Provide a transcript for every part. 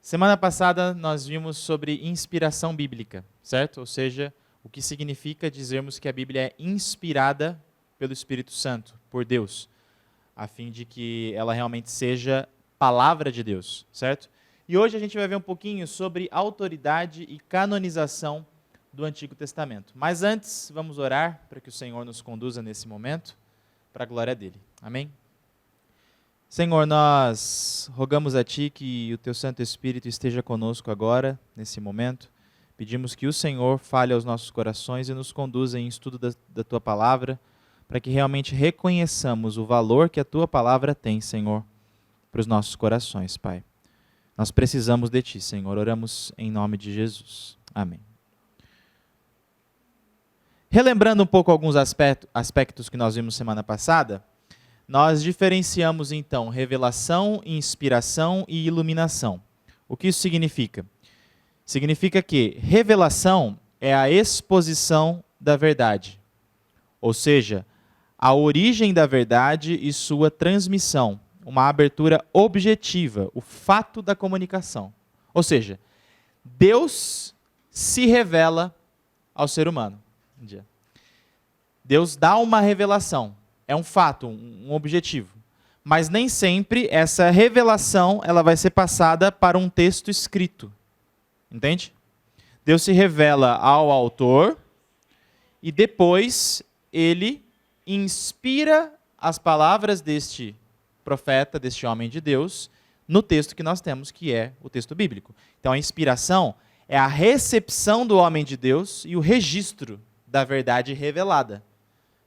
Semana passada nós vimos sobre inspiração bíblica, certo? Ou seja, o que significa dizermos que a Bíblia é inspirada pelo Espírito Santo, por Deus, a fim de que ela realmente seja palavra de Deus, certo? E hoje a gente vai ver um pouquinho sobre autoridade e canonização do Antigo Testamento. Mas antes, vamos orar para que o Senhor nos conduza nesse momento, para a glória dele. Amém? Senhor, nós rogamos a Ti que o Teu Santo Espírito esteja conosco agora, nesse momento. Pedimos que o Senhor fale aos nossos corações e nos conduza em estudo da Tua Palavra, para que realmente reconheçamos o valor que a Tua Palavra tem, Senhor, para os nossos corações, Pai. Nós precisamos de Ti, Senhor. Oramos em nome de Jesus. Amém. Relembrando um pouco alguns aspectos que nós vimos semana passada, nós diferenciamos então revelação, inspiração e iluminação. O que isso significa? Significa que revelação é a exposição da verdade, ou seja, a origem da verdade e sua transmissão, uma abertura objetiva, o fato da comunicação. Ou seja, Deus se revela ao ser humano. Deus dá uma revelação. É um fato, um objetivo. Mas nem sempre essa revelação ela vai ser passada para um texto escrito. Entende? Deus se revela ao autor e depois ele inspira as palavras deste profeta, deste homem de Deus, no texto que nós temos, que é o texto bíblico. Então a inspiração é a recepção do homem de Deus e o registro da verdade revelada.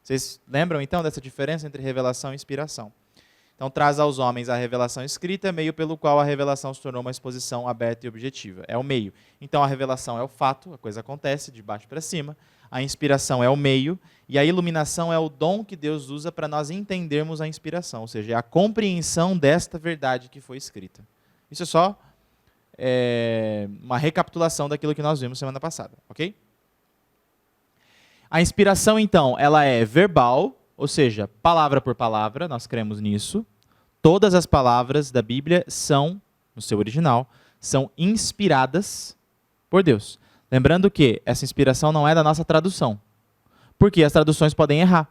Vocês lembram, então, dessa diferença entre revelação e inspiração? Então, traz aos homens a revelação escrita, meio pelo qual a revelação se tornou uma exposição aberta e objetiva. É o meio. Então, a revelação é o fato, a coisa acontece de baixo para cima. A inspiração é o meio. E a iluminação é o dom que Deus usa para nós entendermos a inspiração. Ou seja, é a compreensão desta verdade que foi escrita. Isso é só uma recapitulação daquilo que nós vimos semana passada, ok? A inspiração, então, ela é verbal, ou seja, palavra por palavra, nós cremos nisso. Todas as palavras da Bíblia são, no seu original, são inspiradas por Deus. Lembrando que essa inspiração não é da nossa tradução, porque as traduções podem errar.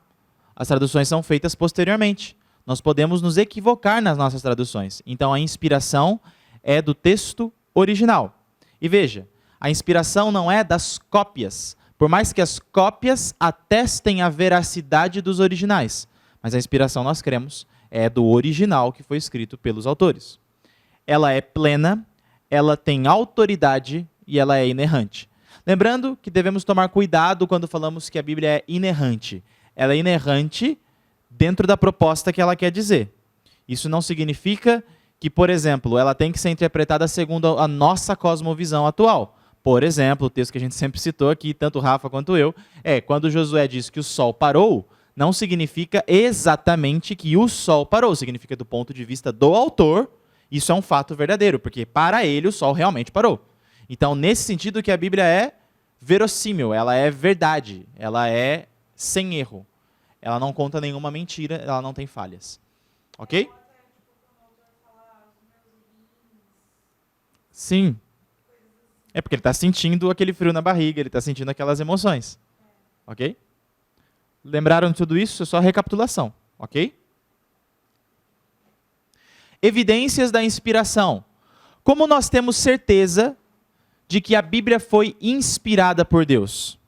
As traduções são feitas posteriormente. Nós podemos nos equivocar nas nossas traduções. Então, a inspiração é do texto original. E veja, a inspiração não é das cópias, por mais que as cópias atestem a veracidade dos originais. Mas a inspiração, nós cremos, é do original que foi escrito pelos autores. Ela é plena, ela tem autoridade e ela é inerrante. Lembrando que devemos tomar cuidado quando falamos que a Bíblia é inerrante. Ela é inerrante dentro da proposta que ela quer dizer. Isso não significa que, por exemplo, ela tem que ser interpretada segundo a nossa cosmovisão atual. Por exemplo, o texto que a gente sempre citou aqui, tanto o Rafa quanto eu, quando Josué diz que o sol parou, não significa exatamente que o sol parou, significa do ponto de vista do autor, isso é um fato verdadeiro, porque para ele o sol realmente parou. Então, nesse sentido que a Bíblia é verossímil, ela é verdade, ela é sem erro, ela não conta nenhuma mentira, ela não tem falhas. Ok? Sim. É porque ele está sentindo aquele frio na barriga, ele está sentindo aquelas emoções. Ok? Lembraram de tudo isso? É só recapitulação. Ok? Evidências da inspiração. Como nós temos certeza de que a Bíblia foi inspirada por Deus?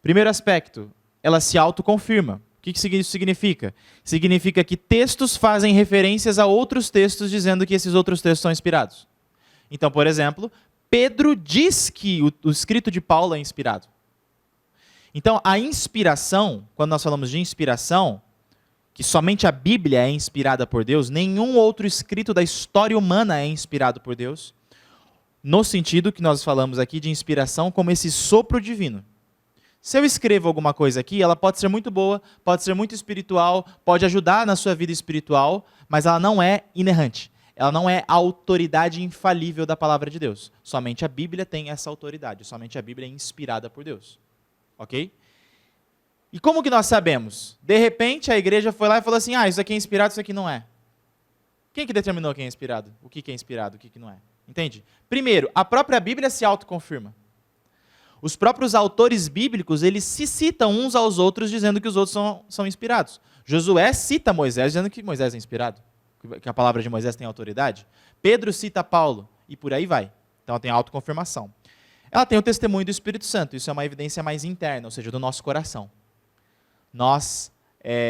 Primeiro aspecto, ela se autoconfirma. O que isso significa? Significa que textos fazem referências a outros textos dizendo que esses outros textos são inspirados. Então, por exemplo, Pedro diz que o escrito de Paulo é inspirado. Então, a inspiração, quando nós falamos de inspiração, que somente a Bíblia é inspirada por Deus, nenhum outro escrito da história humana é inspirado por Deus, no sentido que nós falamos aqui de inspiração como esse sopro divino. Se eu escrevo alguma coisa aqui, ela pode ser muito boa, pode ser muito espiritual, pode ajudar na sua vida espiritual, mas ela não é inerrante. Ela não é a autoridade infalível da palavra de Deus. Somente a Bíblia tem essa autoridade. Somente a Bíblia é inspirada por Deus. Ok? E como que nós sabemos? De repente, a igreja foi lá e falou assim, isso aqui é inspirado, isso aqui não é. Quem que determinou quem é inspirado? O que é inspirado, o que não é? Entende? Primeiro, a própria Bíblia se autoconfirma. Os próprios autores bíblicos, eles se citam uns aos outros, dizendo que os outros são inspirados. Josué cita Moisés, dizendo que Moisés é inspirado, que a palavra de Moisés tem autoridade. Pedro cita Paulo, e por aí vai. Então ela tem a autoconfirmação. Ela tem o testemunho do Espírito Santo, isso é uma evidência mais interna, ou seja, do nosso coração. Nós,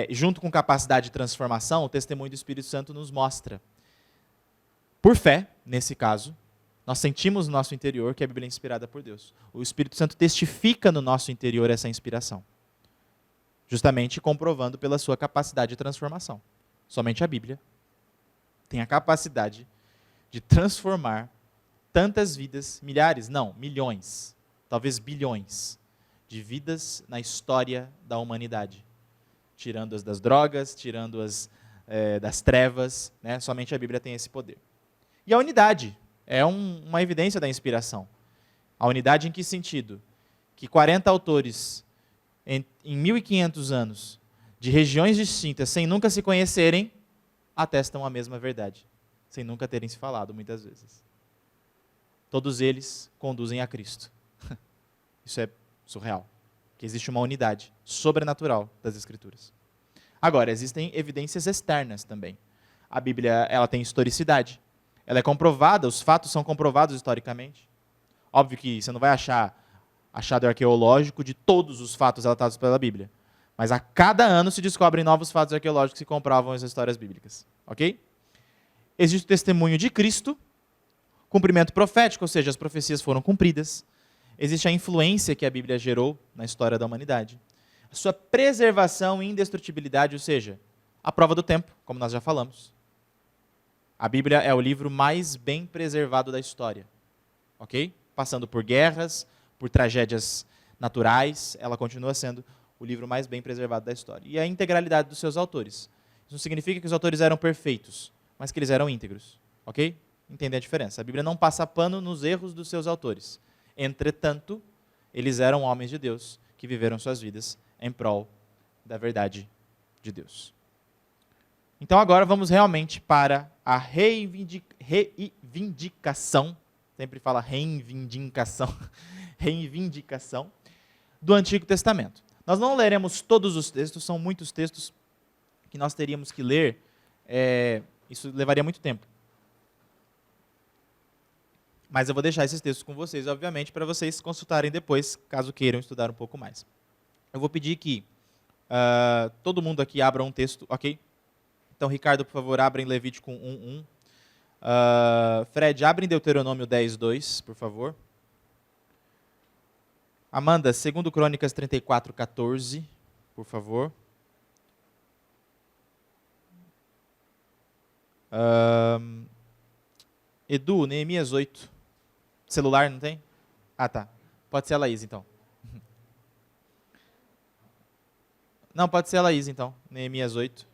junto com capacidade de transformação, o testemunho do Espírito Santo nos mostra, por fé, nesse caso, nós sentimos no nosso interior que a Bíblia é inspirada por Deus. O Espírito Santo testifica no nosso interior essa inspiração, justamente comprovando pela sua capacidade de transformação. Somente a Bíblia tem a capacidade de transformar tantas vidas, milhares, não, milhões, talvez bilhões, de vidas na história da humanidade. Tirando-as das drogas, tirando-as das trevas, né? Somente a Bíblia tem esse poder. E a unidade é uma evidência da inspiração. A unidade em que sentido? Que 40 autores, em 1500 anos, de regiões distintas, sem nunca se conhecerem, atestam a mesma verdade, sem nunca terem se falado, muitas vezes. Todos eles conduzem a Cristo. Isso é surreal, que existe uma unidade sobrenatural das Escrituras. Agora, existem evidências externas também. A Bíblia, ela tem historicidade. Ela é comprovada, os fatos são comprovados historicamente. Óbvio que você não vai achar achado arqueológico de todos os fatos relatados pela Bíblia. Mas a cada ano se descobrem novos fatos arqueológicos que comprovam as histórias bíblicas. Ok? Existe o testemunho de Cristo, cumprimento profético, ou seja, as profecias foram cumpridas. Existe a influência que a Bíblia gerou na história da humanidade. A sua preservação e indestrutibilidade, ou seja, a prova do tempo, como nós já falamos. A Bíblia é o livro mais bem preservado da história, ok? Passando por guerras, por tragédias naturais, ela continua sendo o livro mais bem preservado da história. E a integralidade dos seus autores. Isso não significa que os autores eram perfeitos, mas que eles eram íntegros, ok? Entender a diferença. A Bíblia não passa pano nos erros dos seus autores. Entretanto, eles eram homens de Deus que viveram suas vidas em prol da verdade de Deus. Então agora vamos realmente para a reivindicação, sempre fala reivindicação, reivindicação do Antigo Testamento. Nós não leremos todos os textos, são muitos textos que nós teríamos que ler, isso levaria muito tempo. Mas eu vou deixar esses textos com vocês, obviamente, para vocês consultarem depois, caso queiram estudar um pouco mais. Eu vou pedir que todo mundo aqui abra um texto, ok? Então, Ricardo, por favor, abra em Levítico 1:1. Fred, abre em Deuteronômio 10:2, por favor. Amanda, 2 Crônicas 34:14, por favor. Edu, Neemias 8. Celular não tem? Ah, tá. Pode ser a Laís, então. Não, pode ser a Laís, então. Neemias 8.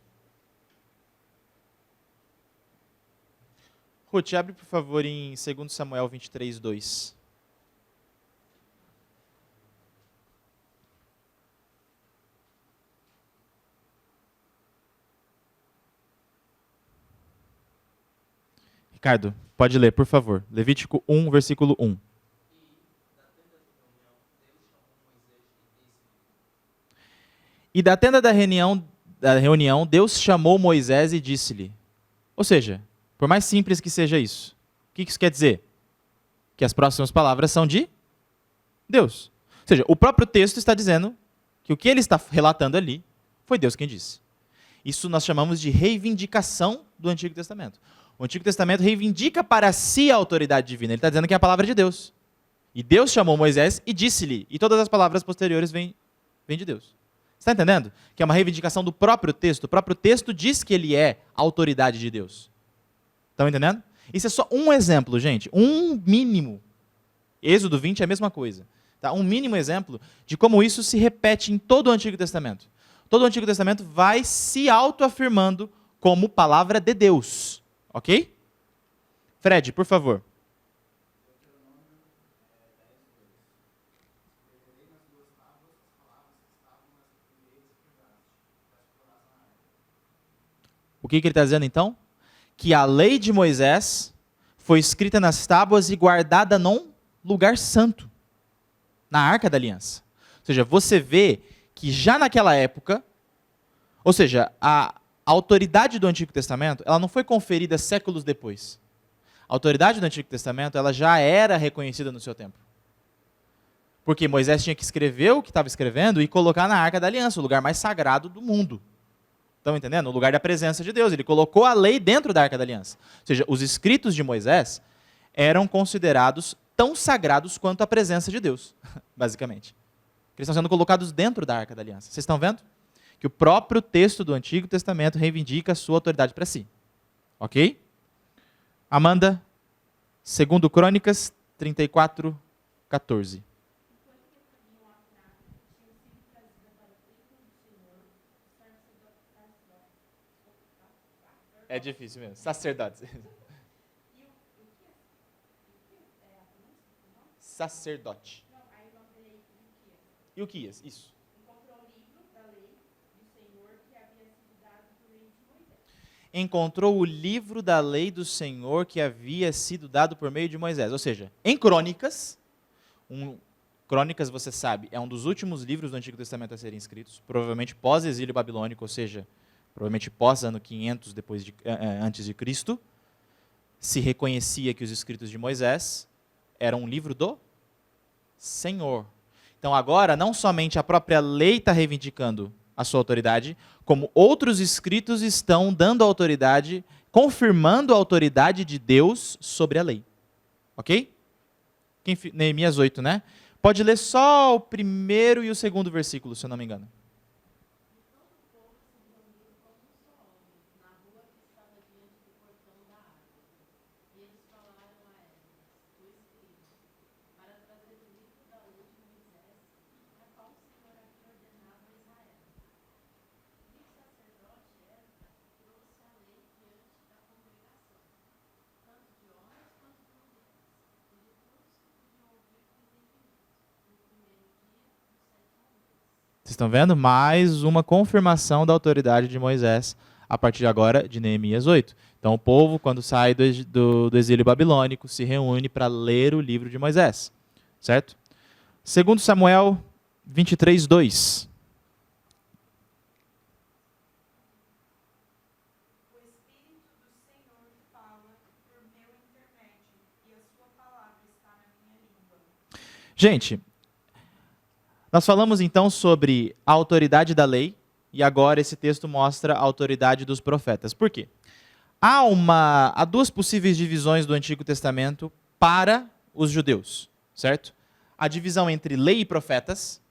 Ruth, abre, por favor, em 2 Samuel 23:2. Ricardo, pode ler, por favor. Levítico 1, versículo 1. E da tenda da reunião, Deus chamou Moisés e disse-lhe. Ou seja, por mais simples que seja isso, o que isso quer dizer? Que as próximas palavras são de Deus. Ou seja, o próprio texto está dizendo que o que ele está relatando ali foi Deus quem disse. Isso nós chamamos de reivindicação do Antigo Testamento. O Antigo Testamento reivindica para si a autoridade divina. Ele está dizendo que é a palavra de Deus. E Deus chamou Moisés e disse-lhe. E todas as palavras posteriores vêm de Deus. Você está entendendo? Que é uma reivindicação do próprio texto. O próprio texto diz que ele é a autoridade de Deus. Estão entendendo? Isso é só um exemplo, gente. Um mínimo. Êxodo 20 é a mesma coisa. Tá? Um mínimo exemplo de como isso se repete em todo o Antigo Testamento. Todo o Antigo Testamento vai se autoafirmando como palavra de Deus. Ok? Fred, por favor. O que ele está dizendo então? que a lei de Moisés foi escrita nas tábuas e guardada num lugar santo, na Arca da Aliança. Ou seja, você vê que já naquela época, ou seja, a autoridade do Antigo Testamento, ela não foi conferida séculos depois. A autoridade do Antigo Testamento, ela já era reconhecida no seu tempo. Porque Moisés tinha que escrever o que estava escrevendo e colocar na Arca da Aliança, o lugar mais sagrado do mundo. Estão entendendo? O lugar da presença de Deus. Ele colocou a lei dentro da Arca da Aliança. Ou seja, os escritos de Moisés eram considerados tão sagrados quanto a presença de Deus, basicamente. Eles estão sendo colocados dentro da Arca da Aliança. Vocês estão vendo? Que o próprio texto do Antigo Testamento reivindica a sua autoridade para si. Ok? Amanda, 2 Crônicas 34, 14. É difícil mesmo. Sacerdotes. Sacerdote. Ilquias, isso. Encontrou o livro da lei do Senhor que havia sido dado por meio de Moisés. Ou seja, em Crônicas, Crônicas, você sabe, é um dos últimos livros do Antigo Testamento a serem escritos, provavelmente pós-exílio babilônico, ou seja, provavelmente pós-ano 500 antes de Cristo. Se reconhecia que os escritos de Moisés eram um livro do Senhor. Então agora, não somente a própria lei está reivindicando a sua autoridade, como outros escritos estão dando autoridade, confirmando a autoridade de Deus sobre a lei. Ok? Neemias 8, né? Pode ler só o primeiro e o segundo versículo, se eu não me engano. Vocês estão vendo? Mais uma confirmação da autoridade de Moisés a partir de agora de Neemias 8. Então o povo, quando sai do exílio babilônico, se reúne para ler o livro de Moisés. Certo? 2 Samuel 23, 2. Gente, nós falamos então sobre a autoridade da lei, e agora esse texto mostra a autoridade dos profetas. Por quê? Há duas possíveis divisões do Antigo Testamento para os judeus, certo? A divisão entre lei e profetas,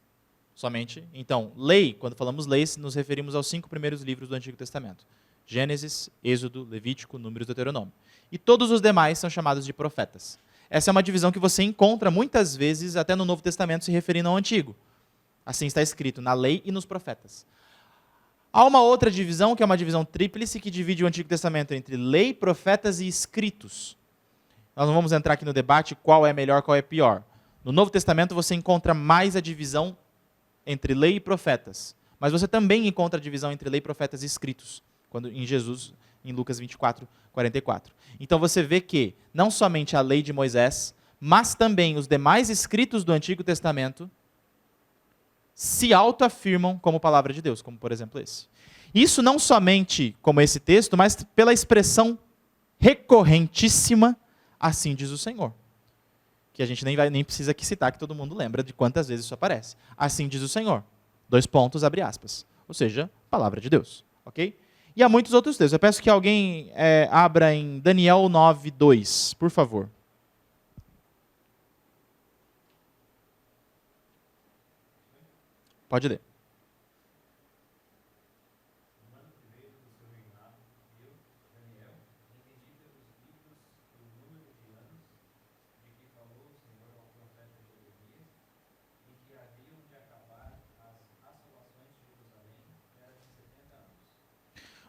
somente. Então, lei, quando falamos lei, nos referimos aos 5 primeiros livros do Antigo Testamento. Gênesis, Êxodo, Levítico, Números e Deuteronômio. E todos os demais são chamados de profetas. Essa é uma divisão que você encontra muitas vezes até no Novo Testamento se referindo ao Antigo. Assim está escrito, na lei e nos profetas. Há uma outra divisão, que é uma divisão tríplice, que divide o Antigo Testamento entre lei, profetas e escritos. Nós não vamos entrar aqui no debate qual é melhor, qual é pior. No Novo Testamento você encontra mais a divisão entre lei e profetas. Mas você também encontra a divisão entre lei, profetas e escritos, quando em Jesus, em Lucas 24, 44. Então você vê que não somente a lei de Moisés, mas também os demais escritos do Antigo Testamento se autoafirmam como palavra de Deus, como por exemplo esse. Isso não somente como esse texto, mas pela expressão recorrentíssima, assim diz o Senhor. Que a gente nem precisa aqui citar, que todo mundo lembra de quantas vezes isso aparece. Assim diz o Senhor. 2 pontos, abre aspas. Ou seja, palavra de Deus. Ok? E há muitos outros textos. Eu peço que alguém abra em Daniel 9, 2, por favor. Pode ler.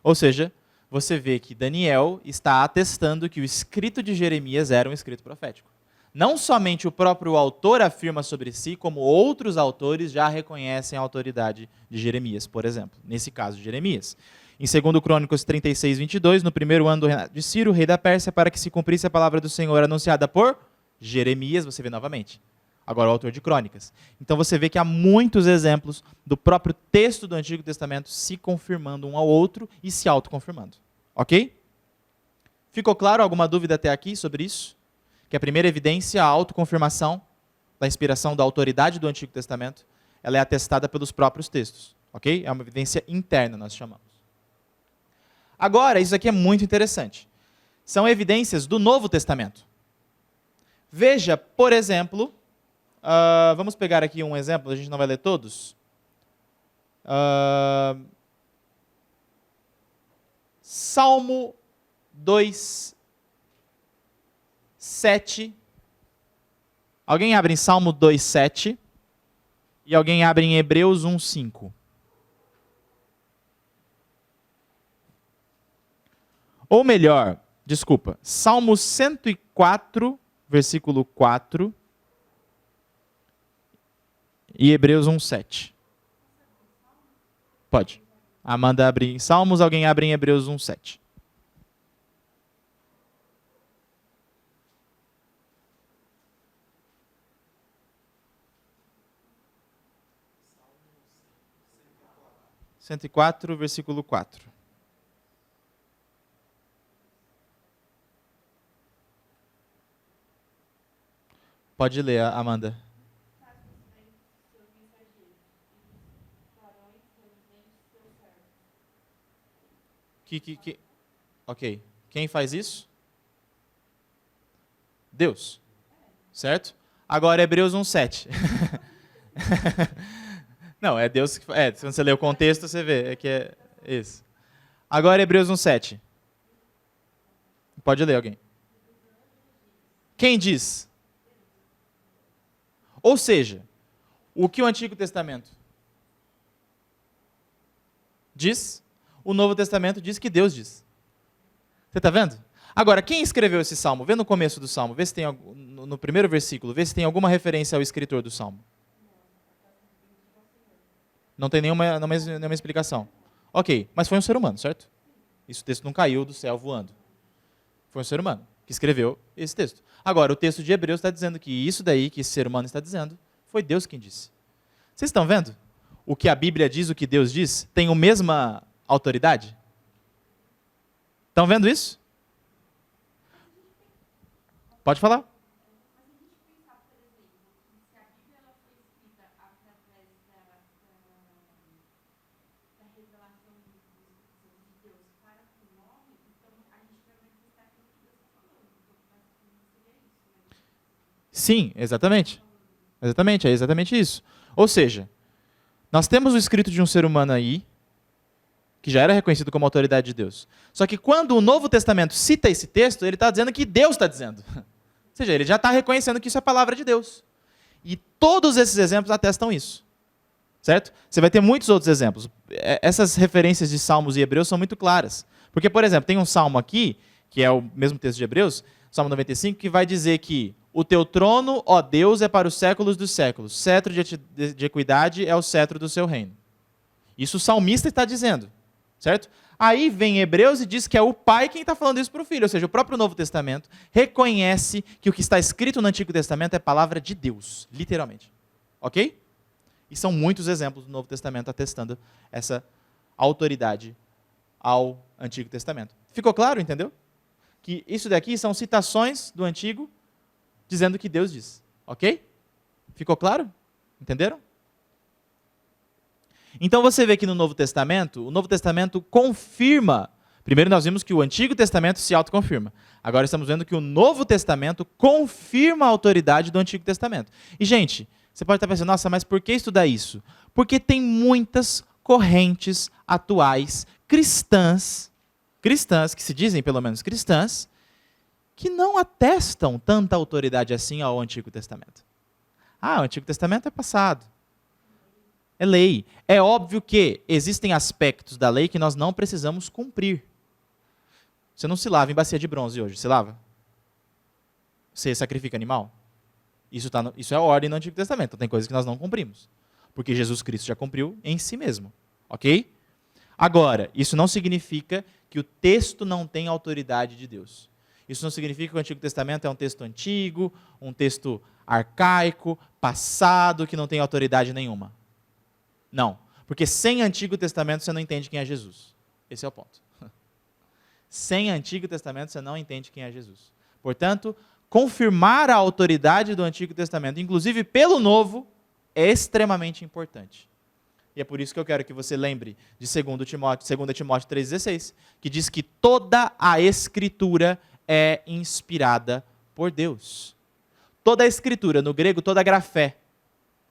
Ou seja, você vê que Daniel está atestando que o escrito de Jeremias era um escrito profético. Não somente o próprio autor afirma sobre si, como outros autores já reconhecem a autoridade de Jeremias, por exemplo, nesse caso de Jeremias. Em 2 Crônicas 36, 22, no primeiro ano do reinado de Ciro, rei da Pérsia, para que se cumprisse a palavra do Senhor anunciada por Jeremias, você vê novamente. Agora o autor de Crônicas. Então você vê que há muitos exemplos do próprio texto do Antigo Testamento se confirmando um ao outro e se autoconfirmando. Ok? Ficou claro alguma dúvida até aqui sobre isso? Que a primeira evidência, a autoconfirmação da inspiração da autoridade do Antigo Testamento, ela é atestada pelos próprios textos. Ok? É uma evidência interna, nós chamamos. Agora, isso aqui é muito interessante. São evidências do Novo Testamento. Veja, por exemplo, vamos pegar aqui um exemplo, a gente não vai ler todos. Salmo 2, 7. Alguém abre em Salmo 2, 7. E alguém abre em Hebreus 1, 5. Ou melhor, desculpa, Salmo 104, versículo 4 e Hebreus 1, 7. Pode. Amanda abre em Salmos, alguém abre em Hebreus 1, 7. Cento e quatro, versículo 4. Pode ler, Amanda. Ok. Quem faz isso? Deus. Certo? Agora, Hebreus 1, 7. Não, é Deus que faz. Se você ler o contexto, você vê. É que é isso. Agora, Hebreus 1, 7. Pode ler alguém. Quem diz? Ou seja, o que o Antigo Testamento diz, o Novo Testamento diz que Deus diz. Você está vendo? Agora, quem escreveu esse salmo? Vê no começo do salmo, vê se tem no primeiro versículo, vê se tem alguma referência ao escritor do salmo. Não tem nenhuma explicação. Ok, mas foi um ser humano, certo? Esse texto não caiu do céu voando. Foi um ser humano que escreveu esse texto. Agora, o texto de Hebreus está dizendo que isso daí, que esse ser humano está dizendo, foi Deus quem disse. Vocês estão vendo? O que a Bíblia diz, o que Deus diz, tem a mesma autoridade? Estão vendo isso? Pode falar. Sim, exatamente. Exatamente, é exatamente isso. Ou seja, nós temos o escrito de um ser humano aí, que já era reconhecido como autoridade de Deus. Só que quando o Novo Testamento cita esse texto, ele está dizendo que Deus está dizendo. Ou seja, ele já está reconhecendo que isso é a palavra de Deus. E todos esses exemplos atestam isso. Certo? Você vai ter muitos outros exemplos. Essas referências de Salmos e Hebreus são muito claras. Porque, por exemplo, tem um salmo aqui, que é o mesmo texto de Hebreus, Salmo 95, que vai dizer que o teu trono, ó Deus, é para os séculos dos séculos. Cetro de equidade é o cetro do seu reino. Isso o salmista está dizendo. Certo? Aí vem Hebreus e diz que é o pai quem está falando isso para o filho. Ou seja, o próprio Novo Testamento reconhece que o que está escrito no Antigo Testamento é palavra de Deus. Literalmente. Ok? E são muitos exemplos do Novo Testamento atestando essa autoridade ao Antigo Testamento. Ficou claro, entendeu? Que isso daqui são citações do Antigo dizendo que Deus diz. Ok? Ficou claro? Entenderam? Então você vê que no Novo Testamento, o Novo Testamento confirma. Primeiro nós vimos que o Antigo Testamento se autoconfirma. Agora estamos vendo que o Novo Testamento confirma a autoridade do Antigo Testamento. E, gente, você pode estar pensando, nossa, mas por que estudar isso? Porque tem muitas correntes atuais cristãs, que se dizem pelo menos cristãs, que não atestam tanta autoridade assim ao Antigo Testamento. Ah, o Antigo Testamento é passado. É lei. É óbvio que existem aspectos da lei que nós não precisamos cumprir. Você não se lava em bacia de bronze hoje, se lava? Você sacrifica animal? Isso é a ordem no Antigo Testamento. Então, tem coisas que nós não cumprimos. Porque Jesus Cristo já cumpriu em si mesmo. Ok? Agora, isso não significa que o texto não tem autoridade de Deus. Isso não significa que o Antigo Testamento é um texto antigo, um texto arcaico, passado, que não tem autoridade nenhuma. Não. Porque sem Antigo Testamento você não entende quem é Jesus. Esse é o ponto. Sem Antigo Testamento você não entende quem é Jesus. Portanto, confirmar a autoridade do Antigo Testamento, inclusive pelo Novo, é extremamente importante. E é por isso que eu quero que você lembre de 2 Timóteo 3,16, que diz que toda a Escritura é inspirada por Deus. Toda a Escritura, no grego, toda a grafé,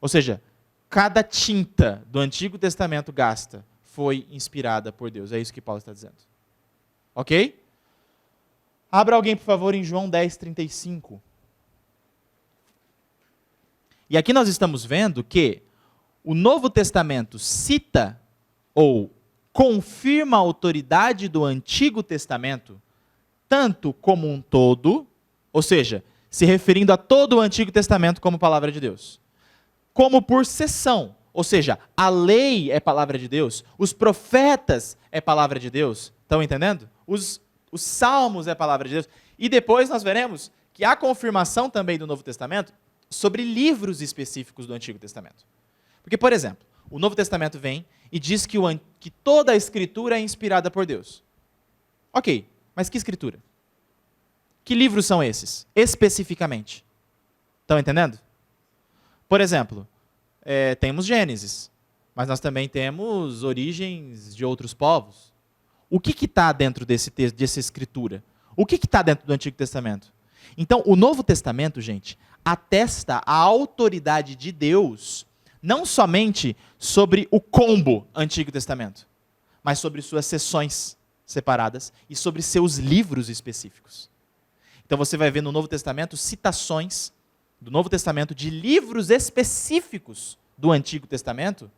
ou seja, cada tinta do Antigo Testamento gasta foi inspirada por Deus. É isso que Paulo está dizendo. Ok? Abra alguém, por favor, em João 10:35. E aqui nós estamos vendo que o Novo Testamento cita ou confirma a autoridade do Antigo Testamento, tanto como um todo, ou seja, se referindo a todo o Antigo Testamento como palavra de Deus, como por seção, ou seja, a lei é palavra de Deus, os profetas é palavra de Deus, estão entendendo? Os salmos é palavra de Deus. E depois nós veremos que há confirmação também do Novo Testamento sobre livros específicos do Antigo Testamento. Porque, por exemplo, o Novo Testamento vem e diz que toda a Escritura é inspirada por Deus. Ok, mas que Escritura? Que livros são esses, especificamente? Estão entendendo? Por exemplo, temos Gênesis, mas nós também temos origens de outros povos. O que está dentro dessa Escritura? O que está dentro do Antigo Testamento? Então, o Novo Testamento, gente, atesta a autoridade de Deus não somente sobre o combo Antigo Testamento, mas sobre suas seções separadas e sobre seus livros específicos. Então você vai ver no Novo Testamento citações do Novo Testamento de livros específicos do Antigo Testamento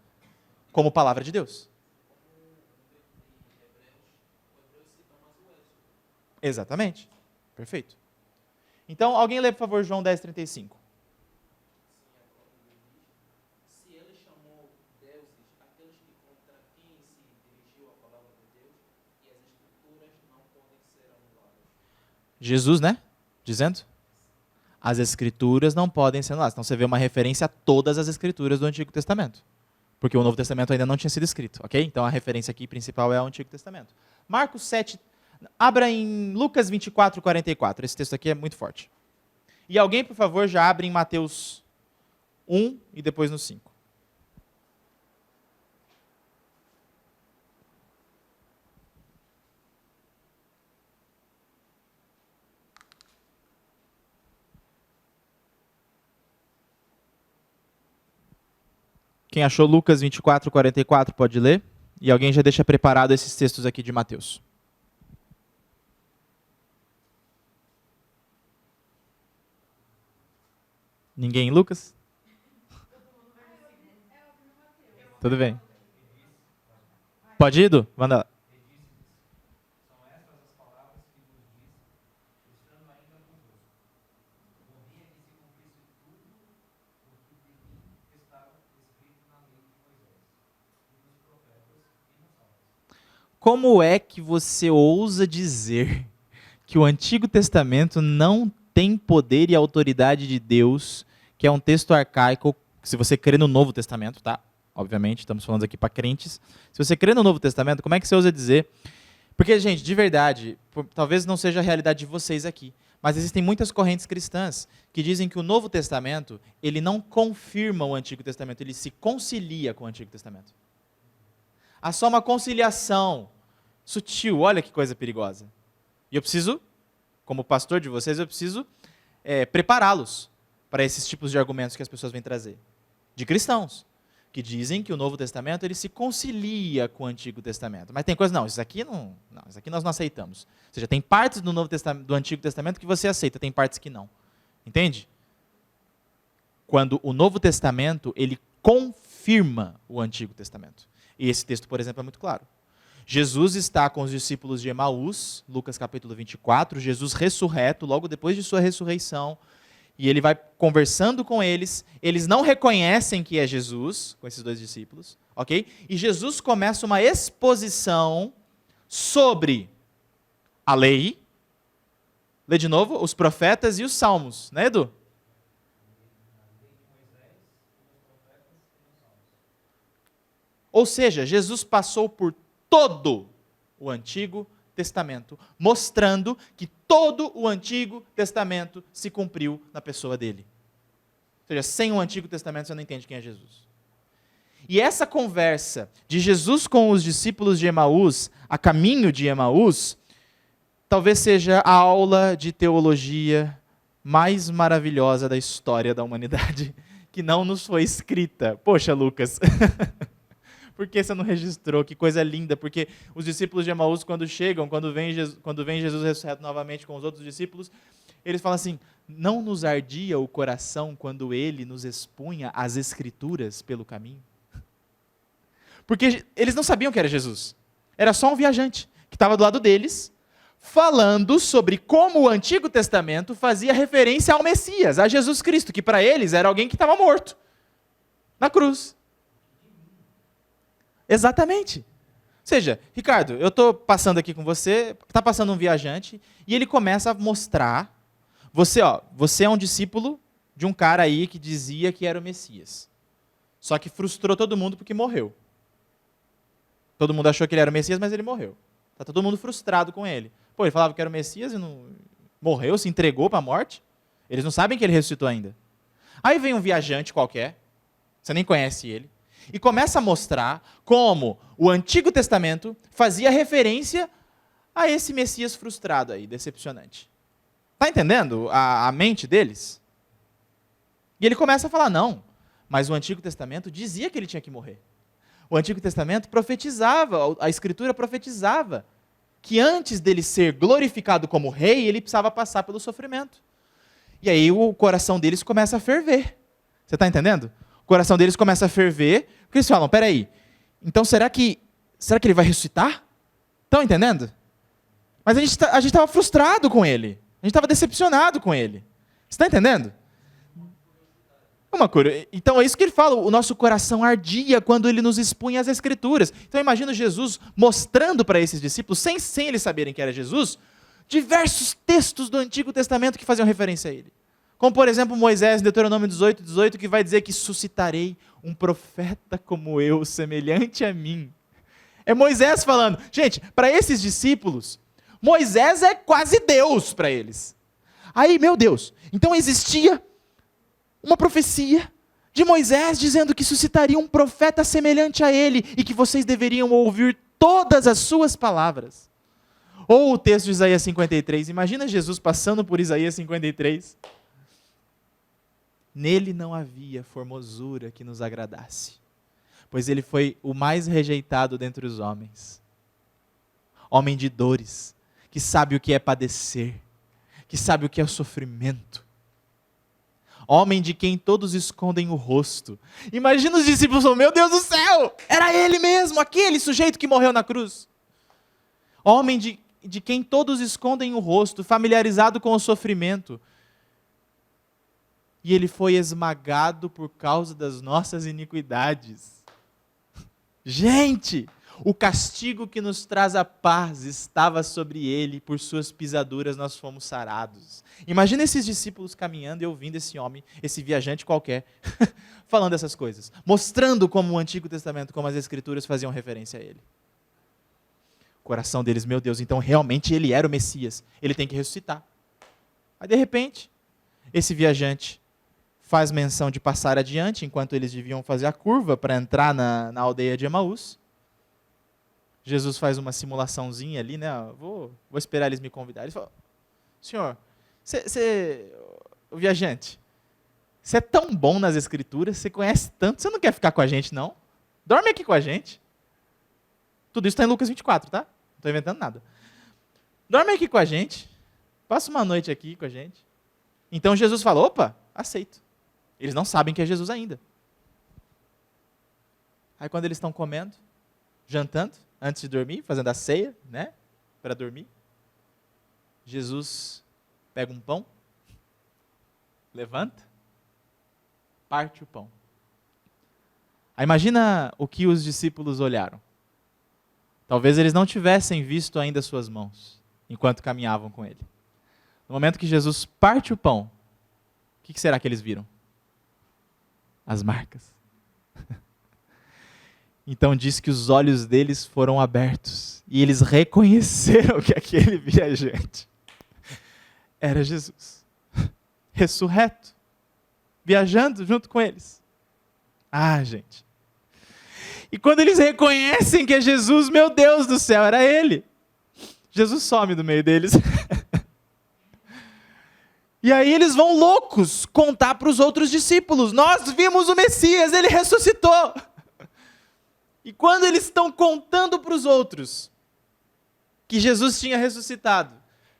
como palavra de Deus. Exatamente. Perfeito. Então, alguém lê, por favor, João 10:35. Jesus, né? Dizendo? As Escrituras não podem ser anuladas. Então você vê uma referência a todas as Escrituras do Antigo Testamento. Porque o Novo Testamento ainda não tinha sido escrito, ok? Então a referência aqui principal é ao Antigo Testamento. Marcos 7, abra em Lucas 24:44. Esse texto aqui é muito forte. E alguém, por favor, já abre em Mateus 1 e depois no 5. Quem achou Lucas 24:44 pode ler. E alguém já deixa preparado esses textos aqui de Mateus. Ninguém em Lucas? Tudo bem. Pode ir, Edu? Manda lá. Como é que você ousa dizer que o Antigo Testamento não tem poder e autoridade de Deus, que é um texto arcaico, se você crê no Novo Testamento, tá? Obviamente, estamos falando aqui para crentes. Se você crê no Novo Testamento, como é que você ousa dizer? Porque, gente, de verdade, talvez não seja a realidade de vocês aqui, mas existem muitas correntes cristãs que dizem que o Novo Testamento, ele não confirma o Antigo Testamento, ele se concilia com o Antigo Testamento. Há só uma conciliação sutil, olha que coisa perigosa. E eu preciso, como pastor de vocês, eu preciso prepará-los para esses tipos de argumentos que as pessoas vêm trazer. De cristãos, que dizem que o Novo Testamento ele se concilia com o Antigo Testamento. Mas tem coisa, não, isso aqui nós não aceitamos. Ou seja, tem partes do Antigo Testamento que você aceita, tem partes que não. Entende? Quando o Novo Testamento, ele confirma o Antigo Testamento. E esse texto, por exemplo, é muito claro. Jesus está com os discípulos de Emaús, Lucas capítulo 24, Jesus ressurreto, logo depois de sua ressurreição, e ele vai conversando com eles, eles não reconhecem que é Jesus, com esses dois discípulos, ok? E Jesus começa uma exposição sobre a lei. Lê de novo, os profetas e os salmos, né, Edu? Ou seja, Jesus passou por todo o Antigo Testamento, mostrando que todo o Antigo Testamento se cumpriu na pessoa dele. Ou seja, sem o Antigo Testamento você não entende quem é Jesus. E essa conversa de Jesus com os discípulos de Emaús, a caminho de Emaús, talvez seja a aula de teologia mais maravilhosa da história da humanidade, que não nos foi escrita. Poxa, Lucas, por que você não registrou? Que coisa linda, porque os discípulos de Emaús, quando chegam, quando vem Jesus ressuscitado novamente com os outros discípulos, eles falam assim, não nos ardia o coração quando ele nos expunha as Escrituras pelo caminho? Porque eles não sabiam que era Jesus. Era só um viajante que estava do lado deles, falando sobre como o Antigo Testamento fazia referência ao Messias, a Jesus Cristo, que para eles era alguém que estava morto na cruz. Exatamente. Ou seja, Ricardo, eu estou passando aqui com você, está passando um viajante, e ele começa a mostrar, você é um discípulo de um cara aí que dizia que era o Messias. Só que frustrou todo mundo porque morreu. Todo mundo achou que ele era o Messias, mas ele morreu. Está todo mundo frustrado com ele. Pô, ele falava que era o Messias e não morreu, se entregou para a morte. Eles não sabem que ele ressuscitou ainda. Aí vem um viajante qualquer, você nem conhece ele, e começa a mostrar como o Antigo Testamento fazia referência a esse Messias frustrado aí, decepcionante. Está entendendo a mente deles? E ele começa a falar, não, mas o Antigo Testamento dizia que ele tinha que morrer. O Antigo Testamento profetizava, a Escritura profetizava, que antes dele ser glorificado como rei, ele precisava passar pelo sofrimento. E aí o coração deles começa a ferver. Você está entendendo? O coração deles começa a ferver, porque eles falam, peraí, então será que ele vai ressuscitar? Estão entendendo? Mas a gente estava frustrado com ele. A gente estava decepcionado com ele. Você está entendendo? Uma coisa. Então é isso que ele fala, o nosso coração ardia quando ele nos expunha as Escrituras. Então imagina Jesus mostrando para esses discípulos, sem eles saberem que era Jesus, diversos textos do Antigo Testamento que faziam referência a ele. Como por exemplo Moisés, em Deuteronômio 18, que vai dizer que suscitarei um profeta como eu, semelhante a mim. É Moisés falando. Gente, para esses discípulos, Moisés é quase Deus para eles. Aí, meu Deus, então existia uma profecia de Moisés dizendo que suscitaria um profeta semelhante a ele e que vocês deveriam ouvir todas as suas palavras. Ou o texto de Isaías 53, imagina Jesus passando por Isaías 53. Nele não havia formosura que nos agradasse, pois ele foi o mais rejeitado dentre os homens. Homem de dores, que sabe o que é padecer, que sabe o que é o sofrimento. Homem de quem todos escondem o rosto. Imagina os discípulos falando, meu Deus do céu, era ele mesmo, aquele sujeito que morreu na cruz. Homem de quem todos escondem o rosto, familiarizado com o sofrimento. E ele foi esmagado por causa das nossas iniquidades. Gente, o castigo que nos traz a paz estava sobre ele, por suas pisaduras nós fomos sarados. Imagina esses discípulos caminhando e ouvindo esse homem, esse viajante qualquer, falando essas coisas, mostrando como o Antigo Testamento, como as Escrituras faziam referência a ele. O coração deles, meu Deus, então realmente ele era o Messias, ele tem que ressuscitar. Aí de repente, esse viajante faz menção de passar adiante, enquanto eles deviam fazer a curva para entrar na aldeia de Emaús. Jesus faz uma simulaçãozinha ali, né? Vou esperar eles me convidarem. Ele fala, senhor, o viajante, você é tão bom nas Escrituras, você conhece tanto, você não quer ficar com a gente, não? Dorme aqui com a gente. Tudo isso está em Lucas 24, tá? Não estou inventando nada. Dorme aqui com a gente, passa uma noite aqui com a gente. Então Jesus fala, opa, aceito. Eles não sabem que é Jesus ainda. Aí quando eles estão comendo, jantando, antes de dormir, fazendo a ceia, né, para dormir, Jesus pega um pão, levanta, parte o pão. Aí imagina o que os discípulos olharam. Talvez eles não tivessem visto ainda suas mãos, enquanto caminhavam com ele. No momento que Jesus parte o pão, o que será que eles viram? As marcas. Então diz que os olhos deles foram abertos e eles reconheceram que aquele viajante era Jesus, ressurreto, viajando junto com eles. Ah, gente. E quando eles reconhecem que é Jesus, meu Deus do céu, era ele. Jesus some do meio deles. E aí eles vão loucos contar para os outros discípulos: nós vimos o Messias, ele ressuscitou. E quando eles estão contando para os outros que Jesus tinha ressuscitado,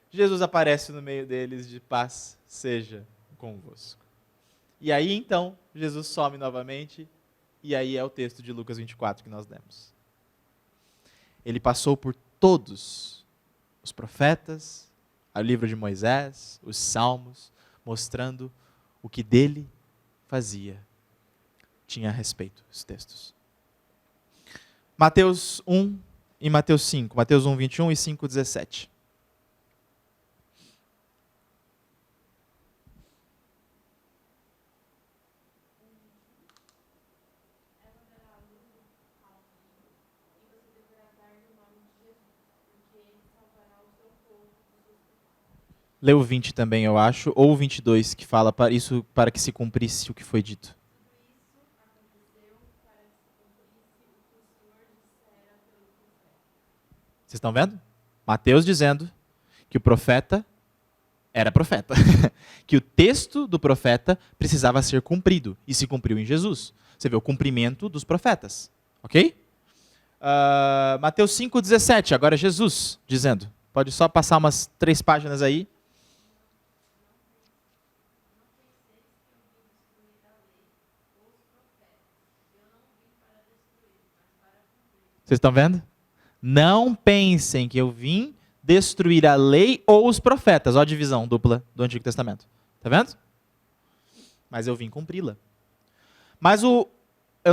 Jesus aparece no meio deles de paz seja convosco. E aí então, Jesus some novamente, e aí é o texto de Lucas 24 que nós lemos. Ele passou por todos os profetas, o livro de Moisés, os salmos, mostrando o que dele fazia. Tinha a respeito os textos. Mateus 1 e Mateus 5. Mateus 1, 21 e 5, 17. Lê o 20 também, eu acho, ou o 22, que fala para isso, para que se cumprisse o que foi dito. Vocês estão vendo? Mateus dizendo que o profeta era profeta. Que o texto do profeta precisava ser cumprido. E se cumpriu em Jesus. Você vê o cumprimento dos profetas. Ok? Mateus 5, 17. Agora Jesus dizendo. Pode só passar umas 3 páginas aí. Vocês estão vendo? Não pensem que eu vim destruir a lei ou os profetas. Olha a divisão dupla do Antigo Testamento. Está vendo? Mas eu vim cumpri-la. Mas eu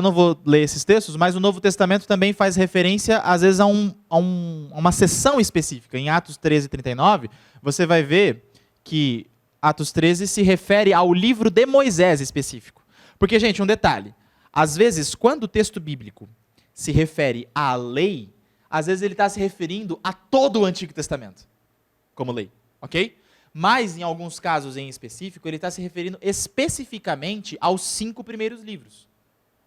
não vou ler esses textos, mas o Novo Testamento também faz referência, às vezes, a uma seção específica. Em Atos 13, 39, você vai ver que Atos 13 se refere ao livro de Moisés específico. Porque, gente, um detalhe. Às vezes, quando o texto bíblico se refere à lei, às vezes ele está se referindo a todo o Antigo Testamento, como lei, ok? Mas, em alguns casos em específico, ele está se referindo especificamente aos 5 primeiros livros.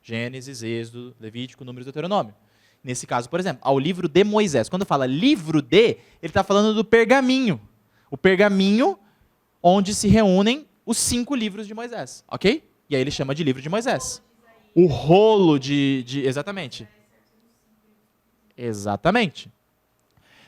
Gênesis, Êxodo, Levítico, Números e Deuteronômio. Nesse caso, por exemplo, ao livro de Moisés. Quando fala livro de, ele está falando do pergaminho. O pergaminho onde se reúnem os 5 livros de Moisés, ok? E aí ele chama de livro de Moisés. O rolo de exatamente. Exatamente.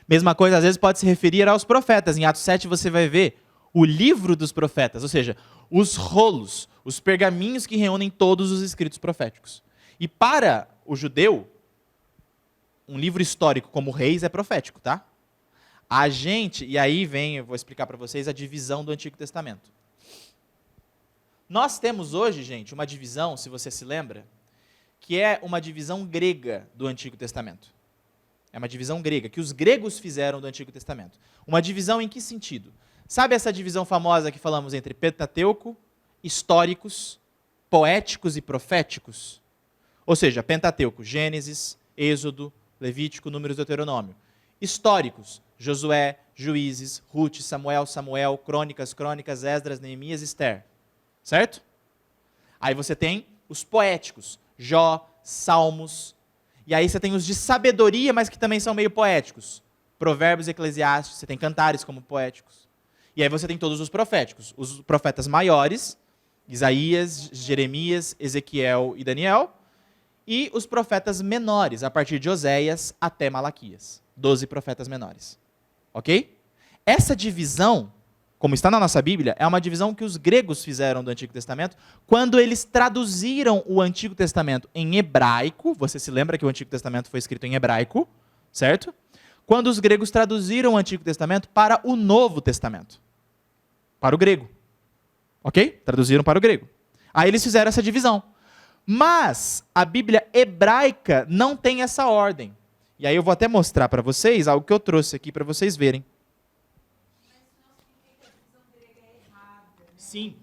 Mesma coisa, às vezes pode se referir aos profetas. Em Atos 7 você vai ver o livro dos profetas, ou seja, os rolos, os pergaminhos que reúnem todos os escritos proféticos. E para o judeu, um livro histórico como Reis é profético, tá? E aí vem, eu vou explicar para vocês a divisão do Antigo Testamento. Nós temos hoje, gente, uma divisão, se você se lembra, que é uma divisão grega do Antigo Testamento. É uma divisão grega, que os gregos fizeram do Antigo Testamento. Uma divisão em que sentido? Sabe essa divisão famosa que falamos entre Pentateuco, históricos, poéticos e proféticos? Ou seja, Pentateuco, Gênesis, Êxodo, Levítico, Números e Deuteronômio. Históricos, Josué, Juízes, Ruth, Samuel, Crônicas, Esdras, Neemias, Ester. Certo? Aí você tem os poéticos, Jó, Salmos. E aí você tem os de sabedoria, mas que também são meio poéticos. Provérbios e Eclesiastes, você tem cantares como poéticos. E aí você tem todos os proféticos. Os profetas maiores, Isaías, Jeremias, Ezequiel e Daniel. E os profetas menores, a partir de Oséias até Malaquias. 12 profetas menores. Ok? Essa divisão, como está na nossa Bíblia, é uma divisão que os gregos fizeram do Antigo Testamento quando eles traduziram o Antigo Testamento em hebraico. Você se lembra que o Antigo Testamento foi escrito em hebraico, certo? Quando os gregos traduziram o Antigo Testamento para o Novo Testamento. Para o grego. Ok? Traduziram para o grego. Aí eles fizeram essa divisão. Mas a Bíblia hebraica não tem essa ordem. E aí eu vou até mostrar para vocês algo que eu trouxe aqui para vocês verem. Sim.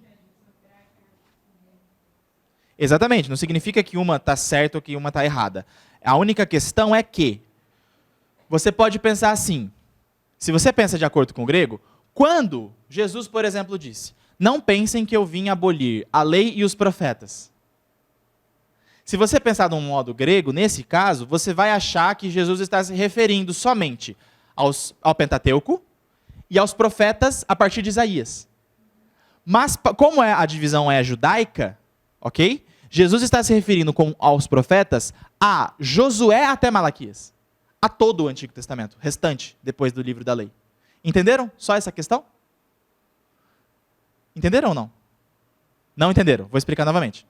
Exatamente, não significa que uma está certa ou que uma está errada. A única questão é que você pode pensar assim, se você pensa de acordo com o grego, quando Jesus, por exemplo, disse, não pensem que eu vim abolir a lei e os profetas. Se você pensar de um modo grego, nesse caso, você vai achar que Jesus está se referindo somente ao Pentateuco e aos profetas a partir de Isaías. Mas, como a divisão é judaica, ok? Jesus está se referindo aos profetas a Josué até Malaquias. A todo o Antigo Testamento, restante, depois do livro da lei. Entenderam só essa questão? Entenderam ou não? Não entenderam? Vou explicar novamente.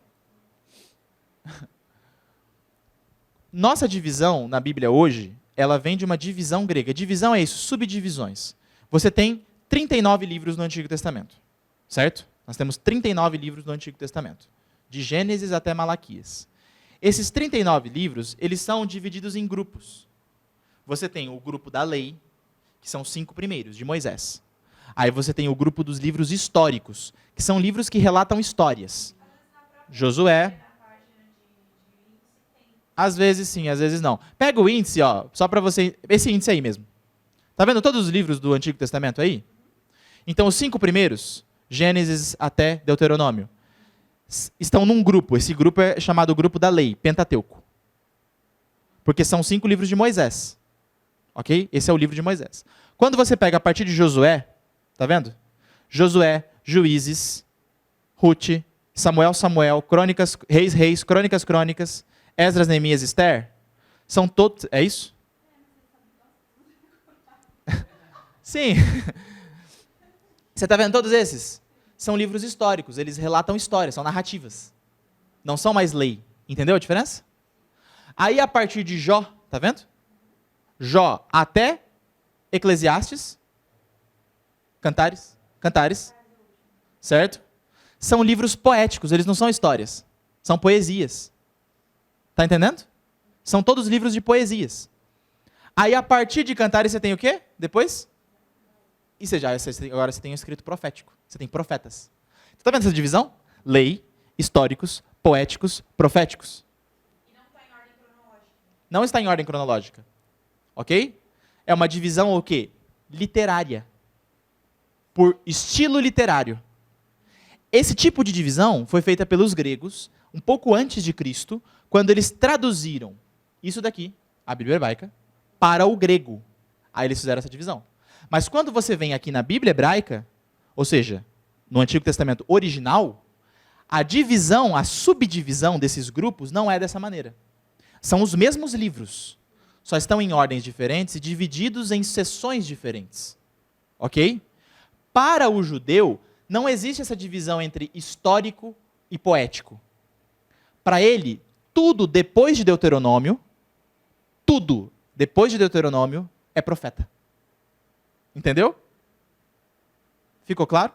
Nossa divisão na Bíblia hoje, ela vem de uma divisão grega. Divisão é isso, subdivisões. Você tem 39 livros no Antigo Testamento, certo? Nós temos 39 livros no Antigo Testamento, de Gênesis até Malaquias. Esses 39 livros, eles são divididos em grupos. Você tem o grupo da lei, que são os 5 primeiros, de Moisés. Aí você tem o grupo dos livros históricos, que são livros que relatam histórias. Josué. Às vezes sim, às vezes não. Pega o índice, ó, só para você... Esse índice aí mesmo. Tá vendo todos os livros do Antigo Testamento aí? Então, os 5 primeiros, Gênesis até Deuteronômio, estão num grupo. Esse grupo é chamado grupo da lei, Pentateuco. Porque são 5 livros de Moisés. Ok? Esse é o livro de Moisés. Quando você pega a partir de Josué, tá vendo? Josué, Juízes, Rute, Samuel, Crônicas, Reis, Crônicas, Esdras, Neemias, Esther, são todos... É isso? Sim. Você está vendo todos esses? São livros históricos, eles relatam histórias, são narrativas. Não são mais lei. Entendeu a diferença? Aí a partir de Jó, tá vendo? Jó até Eclesiastes, Cantares, certo? São livros poéticos, eles não são histórias, são poesias. Tá entendendo? São todos livros de poesias. Aí a partir de Cantares você tem o quê? Depois? Agora você tem o escrito profético. Você tem profetas. Você está vendo essa divisão? Lei, históricos, poéticos, proféticos. E não está em ordem cronológica. Não está em ordem cronológica. Ok? É uma divisão o quê? Literária. Por estilo literário. Esse tipo de divisão foi feita pelos gregos, um pouco antes de Cristo, quando eles traduziram isso daqui, a Bíblia hebraica, para o grego. Aí eles fizeram essa divisão. Mas quando você vem aqui na Bíblia hebraica, ou seja, no Antigo Testamento original, a divisão, a subdivisão desses grupos não é dessa maneira. São os mesmos livros, só estão em ordens diferentes e divididos em seções diferentes. Ok? Para o judeu, não existe essa divisão entre histórico e poético. Para ele, tudo depois de Deuteronômio é profeta. Entendeu? Ficou claro?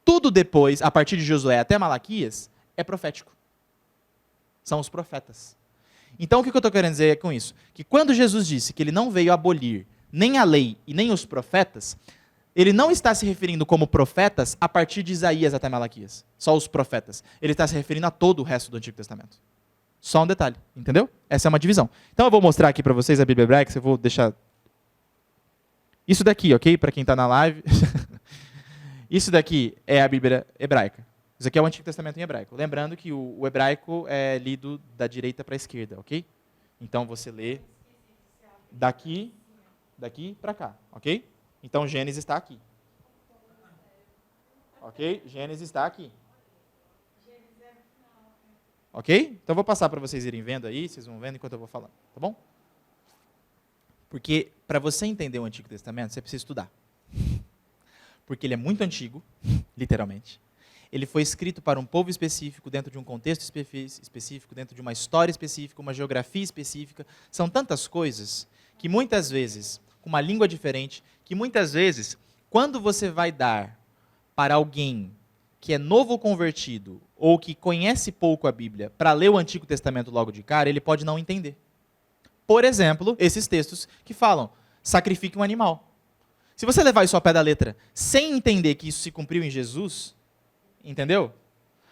Tudo depois, a partir de Josué até Malaquias, é profético. São os profetas. Então, o que eu estou querendo dizer com isso? Que quando Jesus disse que ele não veio abolir nem a lei e nem os profetas, ele não está se referindo como profetas a partir de Isaías até Malaquias. Só os profetas. Ele está se referindo a todo o resto do Antigo Testamento. Só um detalhe, entendeu? Essa é uma divisão. Então eu vou mostrar aqui para vocês a Bíblia hebraica, eu vou deixar... Isso daqui, ok? Para quem está na live. Isso daqui é a Bíblia hebraica. Isso aqui é o Antigo Testamento em hebraico. Lembrando que o hebraico é lido da direita para a esquerda, ok? Então você lê daqui para cá, ok? Então Gênesis está aqui. Ok? Gênesis está aqui. Ok? Então eu vou passar para vocês irem vendo aí, vocês vão vendo enquanto eu vou falando, tá bom? Porque para você entender o Antigo Testamento, você precisa estudar. Porque ele é muito antigo, literalmente. Ele foi escrito para um povo específico, dentro de um contexto específico, dentro de uma história específica, uma geografia específica. São tantas coisas que muitas vezes, com uma língua diferente, que muitas vezes, quando você vai dar para alguém que é novo convertido ou que conhece pouco a Bíblia para ler o Antigo Testamento logo de cara, ele pode não entender. Por exemplo, esses textos que falam, sacrifique um animal. Se você levar isso ao pé da letra, sem entender que isso se cumpriu em Jesus, entendeu?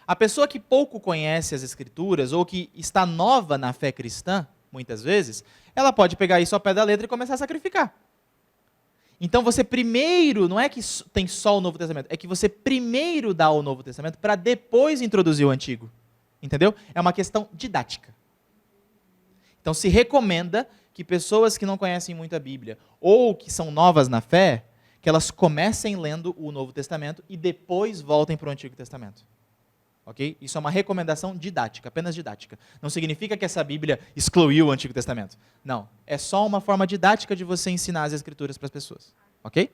A pessoa que pouco conhece as Escrituras ou que está nova na fé cristã, muitas vezes, ela pode pegar isso ao pé da letra e começar a sacrificar. Então você primeiro, não é que tem só o Novo Testamento, é que você primeiro dá o Novo Testamento para depois introduzir o Antigo. Entendeu? É uma questão didática. Então se recomenda que pessoas que não conhecem muito a Bíblia ou que são novas na fé, que elas comecem lendo o Novo Testamento e depois voltem para o Antigo Testamento. Ok? Isso é uma recomendação didática, apenas didática. Não significa que essa Bíblia excluiu o Antigo Testamento. Não. É só uma forma didática de você ensinar as Escrituras para as pessoas. Ok?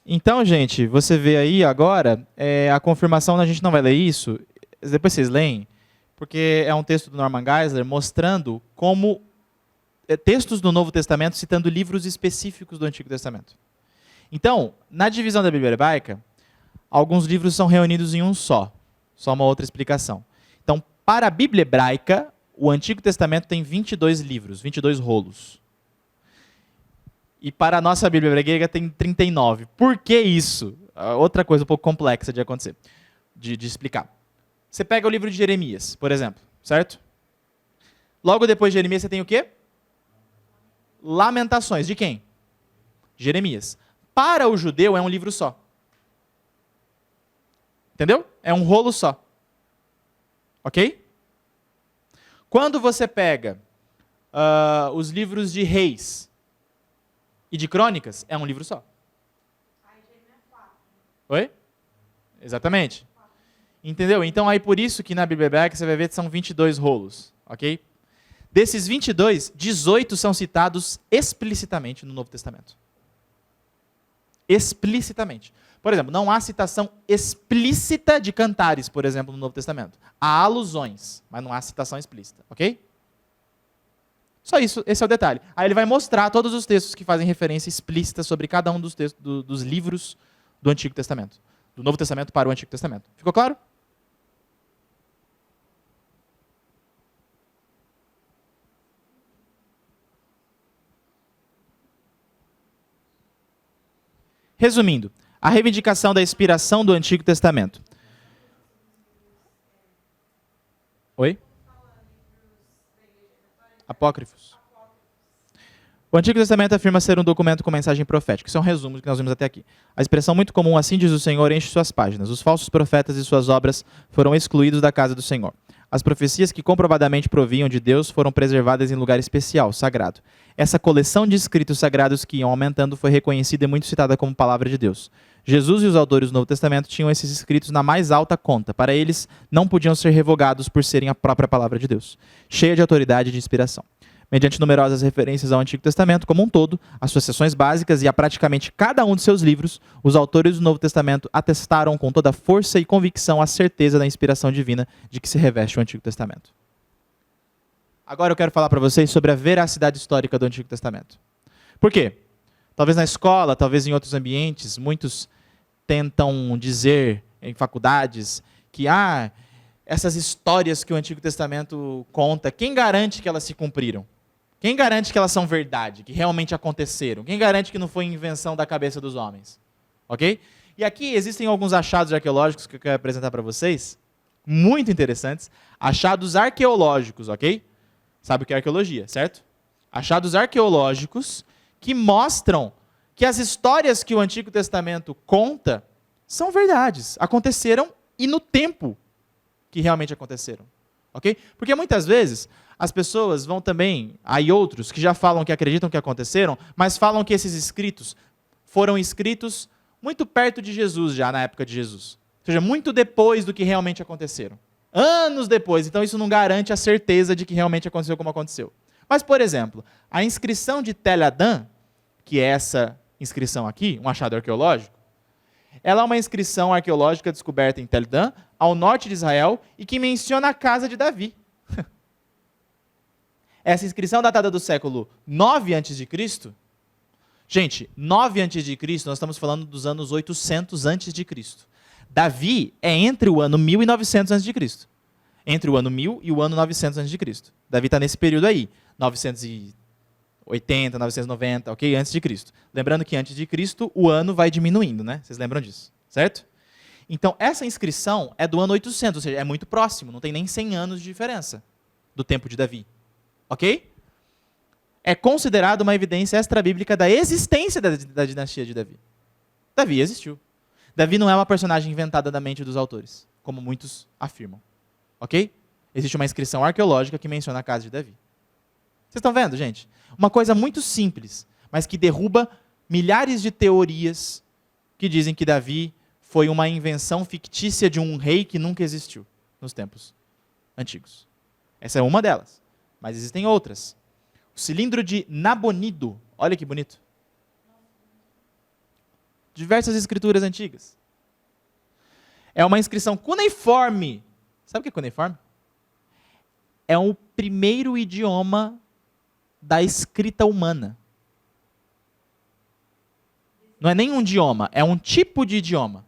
Então, gente, você vê aí agora, a confirmação, a gente não vai ler isso, depois vocês leem, porque é um texto do Norman Geisler mostrando como textos do Novo Testamento citando livros específicos do Antigo Testamento. Então, na divisão da Bíblia hebraica, alguns livros são reunidos em um só. Só uma outra explicação. Então, para a Bíblia hebraica, o Antigo Testamento tem 22 livros, 22 rolos. E para a nossa Bíblia grega tem 39. Por que isso? Outra coisa um pouco complexa de acontecer, de explicar. Você pega o livro de Jeremias, por exemplo, certo? Logo depois de Jeremias você tem o quê? Lamentações. De quem? Jeremias. Para o judeu é um livro só. Entendeu? É um rolo só. Ok? Quando você pega os livros de Reis e de Crônicas, é um livro só. Oi? Exatamente. Entendeu? Então, aí por isso que na Bíblia hebraica você vai ver que são 22 rolos. Ok? Desses 22, 18 são citados explicitamente no Novo Testamento. Explicitamente. Por exemplo, não há citação explícita de Cantares, por exemplo, no Novo Testamento. Há alusões, mas não há citação explícita, ok? Só isso, esse é o detalhe. Aí ele vai mostrar todos os textos que fazem referência explícita sobre cada um dos textos, dos livros do Antigo Testamento. Do Novo Testamento para o Antigo Testamento. Ficou claro? Resumindo, a reivindicação da inspiração do Antigo Testamento. Oi? Apócrifos. O Antigo Testamento afirma ser um documento com mensagem profética. Isso é um resumo do que nós vimos até aqui. A expressão muito comum, assim diz o Senhor, enche suas páginas. Os falsos profetas e suas obras foram excluídos da casa do Senhor. As profecias que comprovadamente provinham de Deus foram preservadas em lugar especial, sagrado. Essa coleção de escritos sagrados que iam aumentando foi reconhecida e muito citada como palavra de Deus. Jesus e os autores do Novo Testamento tinham esses escritos na mais alta conta. Para eles, não podiam ser revogados por serem a própria palavra de Deus, cheia de autoridade e de inspiração. Mediante numerosas referências ao Antigo Testamento como um todo, as suas seções básicas e a praticamente cada um de seus livros, os autores do Novo Testamento atestaram com toda força e convicção a certeza da inspiração divina de que se reveste o Antigo Testamento. Agora eu quero falar para vocês sobre a veracidade histórica do Antigo Testamento. Por quê? Talvez na escola, talvez em outros ambientes, muitos tentam dizer em faculdades que essas histórias que o Antigo Testamento conta, quem garante que elas se cumpriram? Quem garante que elas são verdade, que realmente aconteceram? Quem garante que não foi invenção da cabeça dos homens? Ok? E aqui existem alguns achados arqueológicos que eu quero apresentar para vocês, muito interessantes. Achados arqueológicos, ok? Sabe o que é arqueologia, certo? Achados arqueológicos que mostram que as histórias que o Antigo Testamento conta são verdades, aconteceram e no tempo que realmente aconteceram. Ok? Porque muitas vezes as pessoas vão também, há outros que já falam que acreditam que aconteceram, mas falam que esses escritos foram escritos muito perto de Jesus, já na época de Jesus. Ou seja, muito depois do que realmente aconteceram. Anos depois. Então isso não garante a certeza de que realmente aconteceu como aconteceu. Mas, por exemplo, a inscrição de Tel Adã, que é essa inscrição aqui, um achado arqueológico, ela é uma inscrição arqueológica descoberta em Tel Dan, ao norte de Israel, e que menciona a casa de Davi. Essa inscrição datada do século 9 a.C., gente, 9 a.C., nós estamos falando dos anos 800 a.C. Davi é entre o ano 1000 e 900 a.C. Entre o ano 1000 e o ano 900 a.C. Davi está nesse período aí, 980, 990, ok? Antes de Cristo. Lembrando que antes de Cristo o ano vai diminuindo, né? Vocês lembram disso, certo? Então, essa inscrição é do ano 800, ou seja, é muito próximo, não tem nem 100 anos de diferença do tempo de Davi, ok? É considerado uma evidência extra-bíblica da existência da dinastia de Davi. Davi existiu. Davi não é uma personagem inventada da mente dos autores, como muitos afirmam, ok? Existe uma inscrição arqueológica que menciona a casa de Davi. Vocês estão vendo, gente? Uma coisa muito simples, mas que derruba milhares de teorias que dizem que Davi foi uma invenção fictícia de um rei que nunca existiu nos tempos antigos. Essa é uma delas, mas existem outras. O cilindro de Nabonido, olha que bonito. Diversas escrituras antigas. É uma inscrição cuneiforme. Sabe o que é cuneiforme? É o primeiro idioma da escrita humana. Não é nem um idioma, é um tipo de idioma.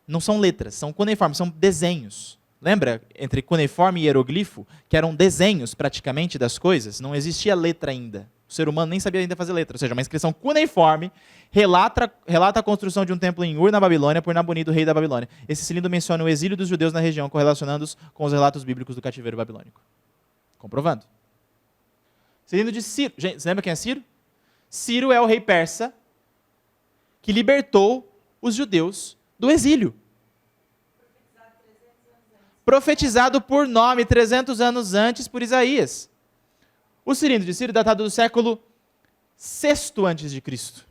Não são letras, são cuneiformes, são desenhos. Lembra, entre cuneiforme e hieroglifo, que eram desenhos praticamente das coisas? Não existia letra ainda. O ser humano nem sabia ainda fazer letra. Ou seja, uma inscrição cuneiforme relata a construção de um templo em Ur, na Babilônia, por Nabonido, rei da Babilônia. Esse cilindro menciona o exílio dos judeus na região, correlacionando-os com os relatos bíblicos do cativeiro babilônico. Comprovando. Cilindro de Ciro. Gente, você lembra quem é Ciro? Ciro é o rei persa que libertou os judeus do exílio. Profetizado por nome 300 anos antes por Isaías. O cilindro de Ciro, datado do século VI a.C.,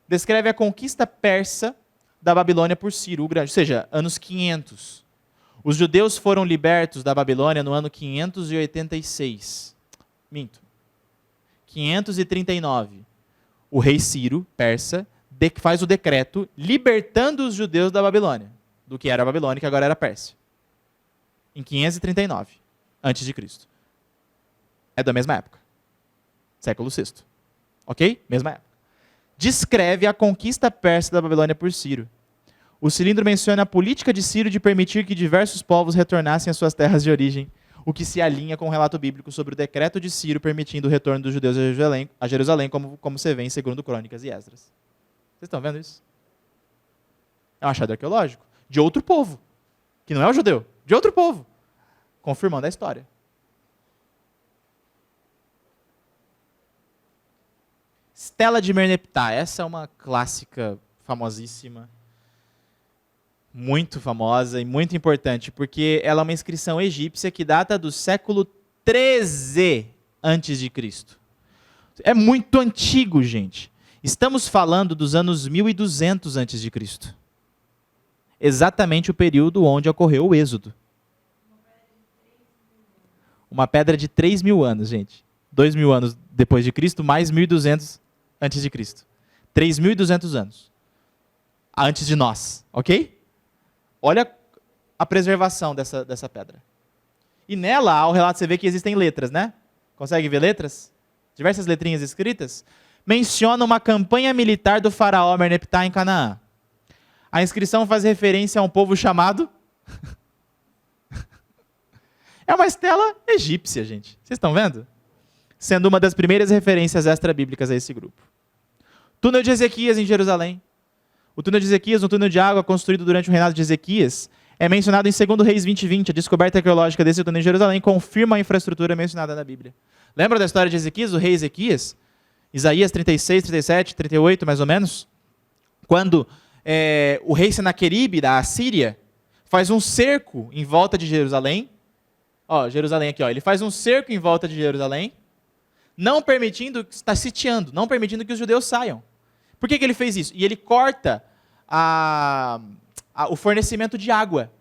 descreve a conquista persa da Babilônia por Ciro o Grande, ou seja, anos 500. Os judeus foram libertos da Babilônia no ano 586. Minto. 539. O rei Ciro, persa, faz o decreto libertando os judeus da Babilônia, do que era a Babilônia, que agora era a Pérsia. Em 539, antes de Cristo. É da mesma época. Século VI. Ok? Mesma época. Descreve a conquista persa da Babilônia por Ciro. O cilindro menciona a política de Ciro de permitir que diversos povos retornassem às suas terras de origem, o que se alinha com o relato bíblico sobre o decreto de Ciro permitindo o retorno dos judeus a Jerusalém, como você vê em 2 Crônicas e Esdras. Vocês estão vendo isso? É um achado arqueológico de outro povo, que não é o judeu, de outro povo, confirmando a história. Stela de Merneptah, essa é uma clássica famosíssima, muito famosa e muito importante, porque ela é uma inscrição egípcia que data do século 13 a.C. É muito antigo, gente. Estamos falando dos anos 1200 a.C. Exatamente o período onde ocorreu o Êxodo. Uma pedra de 3.000 anos, gente. 2.000 anos depois de Cristo, mais 1.200 antes de Cristo. 3.200 anos. Antes de nós, ok? Olha a preservação dessa pedra. E nela, ao relato, você vê que existem letras, né? Consegue ver letras? Diversas letrinhas escritas. Menciona uma campanha militar do faraó Merneptah em Canaã. A inscrição faz referência a um povo chamado... É uma estela egípcia, gente. Vocês estão vendo? Sendo uma das primeiras referências extra-bíblicas a esse grupo. Túnel de Ezequias em Jerusalém. O túnel de Ezequias, um túnel de água construído durante o reinado de Ezequias, é mencionado em 2 Reis 20:20. A descoberta arqueológica desse túnel em Jerusalém confirma a infraestrutura mencionada na Bíblia. Lembra da história de Ezequias, o rei Ezequias? Isaías 36, 37, 38, mais ou menos. Quando o rei Senaqueribe, da Assíria, faz um cerco em volta de Jerusalém. Ó, Jerusalém aqui, ó. Ele faz um cerco em volta de Jerusalém, não permitindo, está sitiando, não permitindo que os judeus saiam. Por que ele fez isso? E ele corta o fornecimento de água.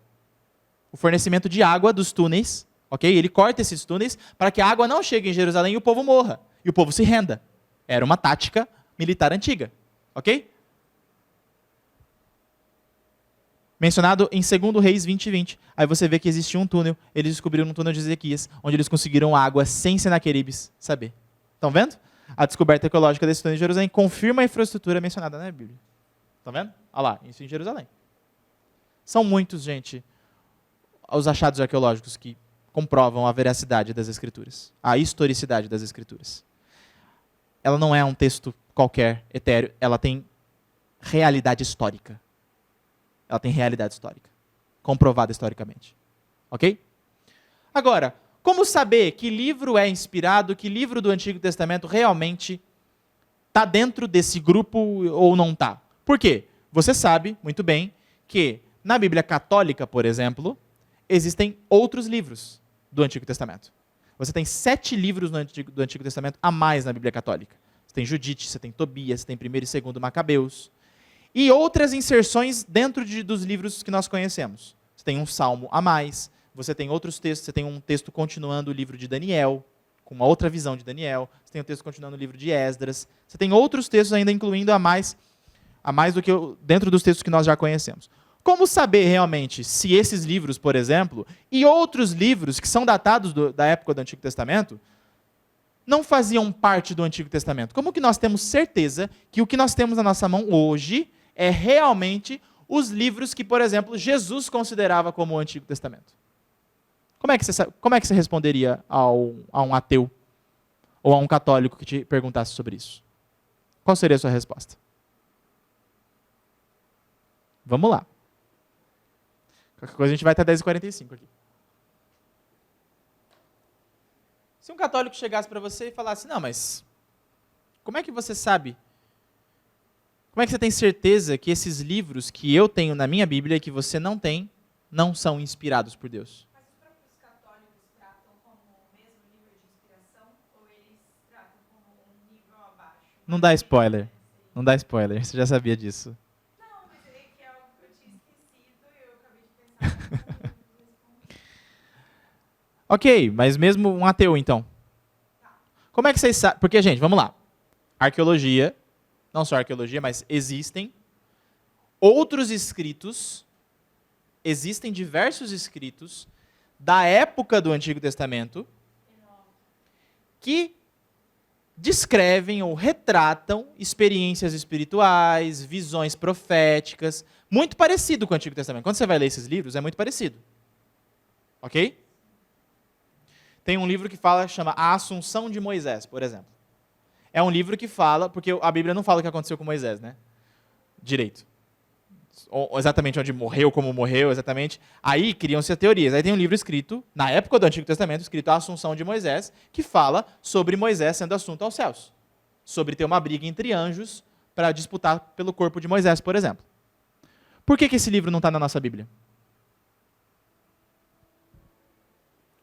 O fornecimento de água dos túneis, ok? Ele corta esses túneis para que a água não chegue em Jerusalém e o povo morra. E o povo se renda. Era uma tática militar antiga, ok? Mencionado em 2 Reis 20:20. Aí você vê que existia um túnel, eles descobriram um túnel de Ezequias, onde eles conseguiram água sem Senaqueribes saber. Estão vendo? A descoberta ecológica desse túnel de Jerusalém confirma a infraestrutura mencionada na Bíblia. Estão vendo? Olha lá, isso em Jerusalém. São muitos, gente, os achados arqueológicos que comprovam a veracidade das Escrituras, a historicidade das Escrituras. Ela não é um texto qualquer, etéreo, ela tem realidade histórica. Ela tem realidade histórica, comprovada historicamente. Ok? Agora, como saber que livro é inspirado, que livro do Antigo Testamento realmente está dentro desse grupo ou não está? Por quê? Você sabe muito bem que na Bíblia Católica, por exemplo, existem outros livros do Antigo Testamento. Você tem 7 livros do Antigo Testamento a mais na Bíblia Católica. Você tem Judite, você tem Tobias, você tem 1º e 2º Macabeus. E outras inserções dentro dos livros que nós conhecemos. Você tem um salmo a mais, você tem outros textos, você tem um texto continuando o livro de Daniel, com uma outra visão de Daniel, você tem um texto continuando o livro de Esdras, você tem outros textos ainda incluindo a mais do que dentro dos textos que nós já conhecemos. Como saber realmente se esses livros, por exemplo, e outros livros que são datados da época do Antigo Testamento, não faziam parte do Antigo Testamento? Como que nós temos certeza que o que nós temos na nossa mão hoje é realmente os livros que, por exemplo, Jesus considerava como o Antigo Testamento? Como é que você responderia a um ateu ou a um católico que te perguntasse sobre isso? Qual seria a sua resposta? Vamos lá. Qualquer coisa a gente vai até 10h45 aqui. Se um católico chegasse para você e falasse, não, mas como é que você sabe? Como é que você tem certeza que esses livros que eu tenho na minha Bíblia e que você não tem, não são inspirados por Deus? Mas os próprios católicos tratam como o mesmo nível de inspiração ou eles tratam como um nível abaixo? Não dá spoiler. Não dá spoiler. Você já sabia disso. Não, mas é que é algo que eu tinha esquecido e eu acabei de pensar. Ok, mas mesmo um ateu, então. Como é que vocês sabem? Porque, gente, vamos lá. Arqueologia, não só arqueologia, mas existem outros escritos, existem diversos escritos da época do Antigo Testamento que descrevem ou retratam experiências espirituais, visões proféticas, muito parecido com o Antigo Testamento. Quando você vai ler esses livros, é muito parecido. Ok? Tem um livro que chama A Assunção de Moisés, por exemplo. É um livro que fala, porque a Bíblia não fala o que aconteceu com Moisés, né? Direito. Ou exatamente onde morreu, como morreu, exatamente. Aí criam-se as teorias. Aí tem um livro escrito, na época do Antigo Testamento, escrito A Assunção de Moisés, que fala sobre Moisés sendo assunto aos céus. Sobre ter uma briga entre anjos para disputar pelo corpo de Moisés, por exemplo. Por que esse livro não está na nossa Bíblia?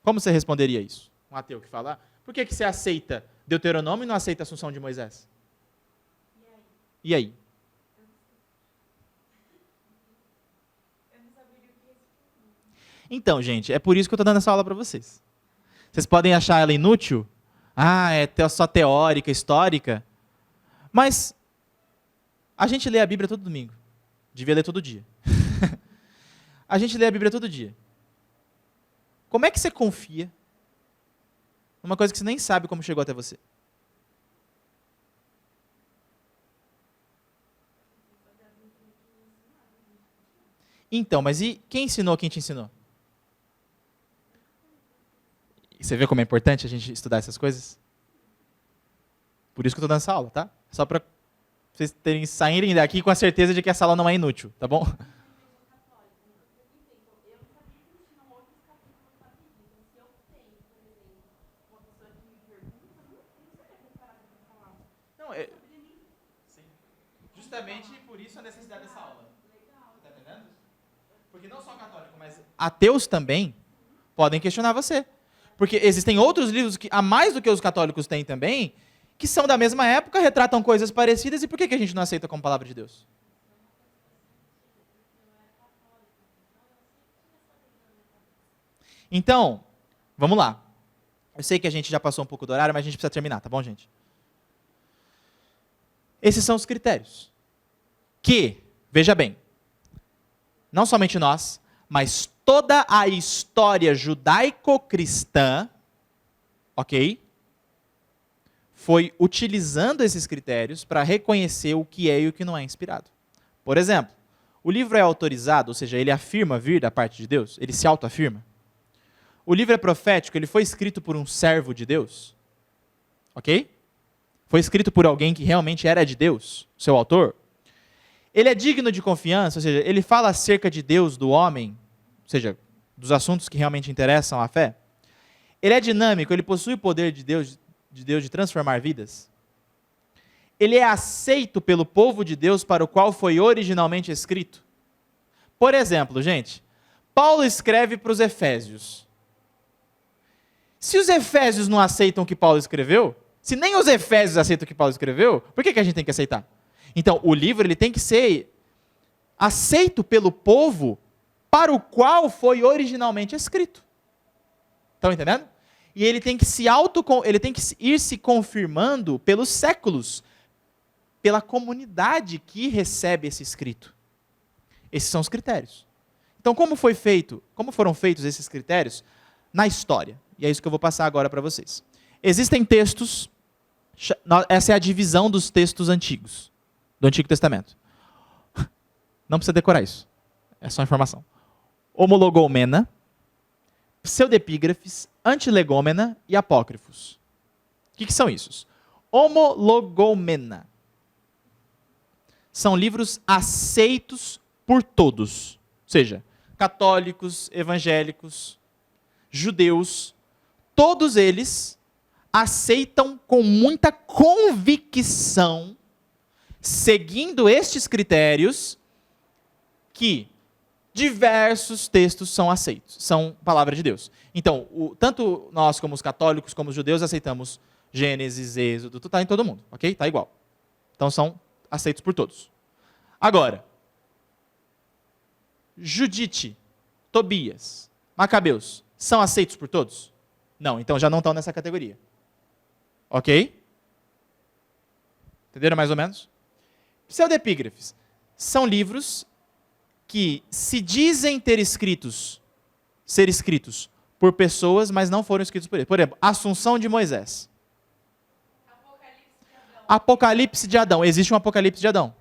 Como você responderia isso? Um ateu que fala, por que você aceita Deuteronômio e não aceita a Assunção de Moisés? E aí? Então, gente, é por isso que eu estou dando essa aula para vocês. Vocês podem achar ela inútil? É só teórica, histórica. Mas a gente lê a Bíblia todo domingo. Devia ler todo dia. A gente lê a Bíblia todo dia. Como é que você confia numa coisa que você nem sabe como chegou até você? Então, mas e quem ensinou quem te ensinou? Você vê como é importante a gente estudar essas coisas? Por isso que eu estou dando essa aula, tá? Só para vocês saírem daqui com a certeza de que essa aula não é inútil, tá bom? Justamente por isso a necessidade dessa aula. Tá entendendo? Porque não só católico, mas ateus também podem questionar você. Porque existem outros livros que, a mais do que os católicos têm também, que são da mesma época, retratam coisas parecidas, e por que a gente não aceita como palavra de Deus? Então, vamos lá. Eu sei que a gente já passou um pouco do horário, mas a gente precisa terminar, tá bom, gente? Esses são os critérios. Que, veja bem, não somente nós, mas toda a história judaico-cristã, ok? Foi utilizando esses critérios para reconhecer o que é e o que não é inspirado. Por exemplo, O livro é autorizado, ou seja, ele afirma vir da parte de Deus? Ele se autoafirma? O livro é profético, ele foi escrito por um servo de Deus? Ok? Foi escrito por alguém que realmente era de Deus, seu autor? Ele é digno de confiança, ou seja, ele fala acerca de Deus, do homem, ou seja, dos assuntos que realmente interessam à fé? Ele é dinâmico, ele possui o poder de Deus de transformar vidas? Ele é aceito pelo povo de Deus para o qual foi originalmente escrito? Por exemplo, gente, Paulo escreve para os Efésios. Se os Efésios não aceitam o que Paulo escreveu, se nem os Efésios aceitam o que Paulo escreveu, por que a gente tem que aceitar? Então, o livro ele tem que ser aceito pelo povo para o qual foi originalmente escrito. Estão entendendo? E ele tem que ir se confirmando pelos séculos, pela comunidade que recebe esse escrito. Esses são os critérios. Então, como foram feitos esses critérios? Na história. E é isso que eu vou passar agora para vocês. Existem textos, essa é a divisão dos textos antigos, do Antigo Testamento. Não precisa decorar isso, é só informação. Homologomena, pseudepígrafes, antilegômena e apócrifos. O que são isso? Homologomena. São livros aceitos por todos, ou seja, católicos, evangélicos, judeus, todos eles aceitam com muita convicção, seguindo estes critérios, que diversos textos são aceitos, são palavra de Deus. Então, tanto nós como os católicos, como os judeus, aceitamos Gênesis, Êxodo, está em todo mundo, ok? Está igual. Então, são aceitos por todos. Agora, Judite, Tobias, Macabeus, são aceitos por todos? Não, então já não estão nessa categoria. Ok? Entenderam mais ou menos? Pseudepígrafes são livros que se dizem ser escritos por pessoas, mas não foram escritos por eles. Por exemplo, Assunção de Moisés. Apocalipse de Adão. Existe um Apocalipse de Adão.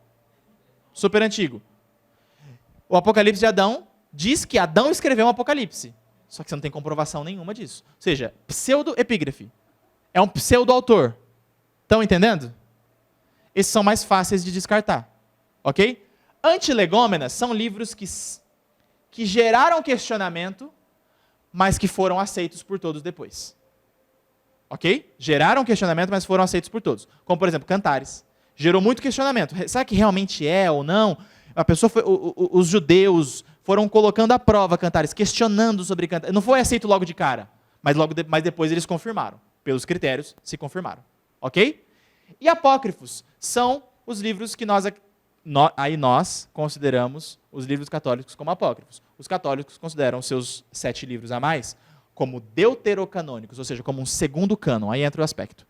Super antigo. O Apocalipse de Adão diz que Adão escreveu um Apocalipse. Só que você não tem comprovação nenhuma disso. Ou seja, pseudo-epígrafe. É um pseudo-autor. Estão entendendo? Esses são mais fáceis de descartar. Ok? Antilegômenas são livros que geraram questionamento, mas que foram aceitos por todos depois. Ok? Geraram questionamento, mas foram aceitos por todos. Como, por exemplo, Cantares. Gerou muito questionamento. Será que realmente é ou não? Os judeus foram colocando à prova Cantares, questionando sobre Cantares. Não foi aceito logo de cara, mas depois eles confirmaram. Pelos critérios, se confirmaram. Ok? E apócrifos são os livros que nós consideramos os livros católicos como apócrifos. Os católicos consideram seus 7 livros a mais como deuterocanônicos, ou seja, como um segundo cânon. Aí entra o aspecto.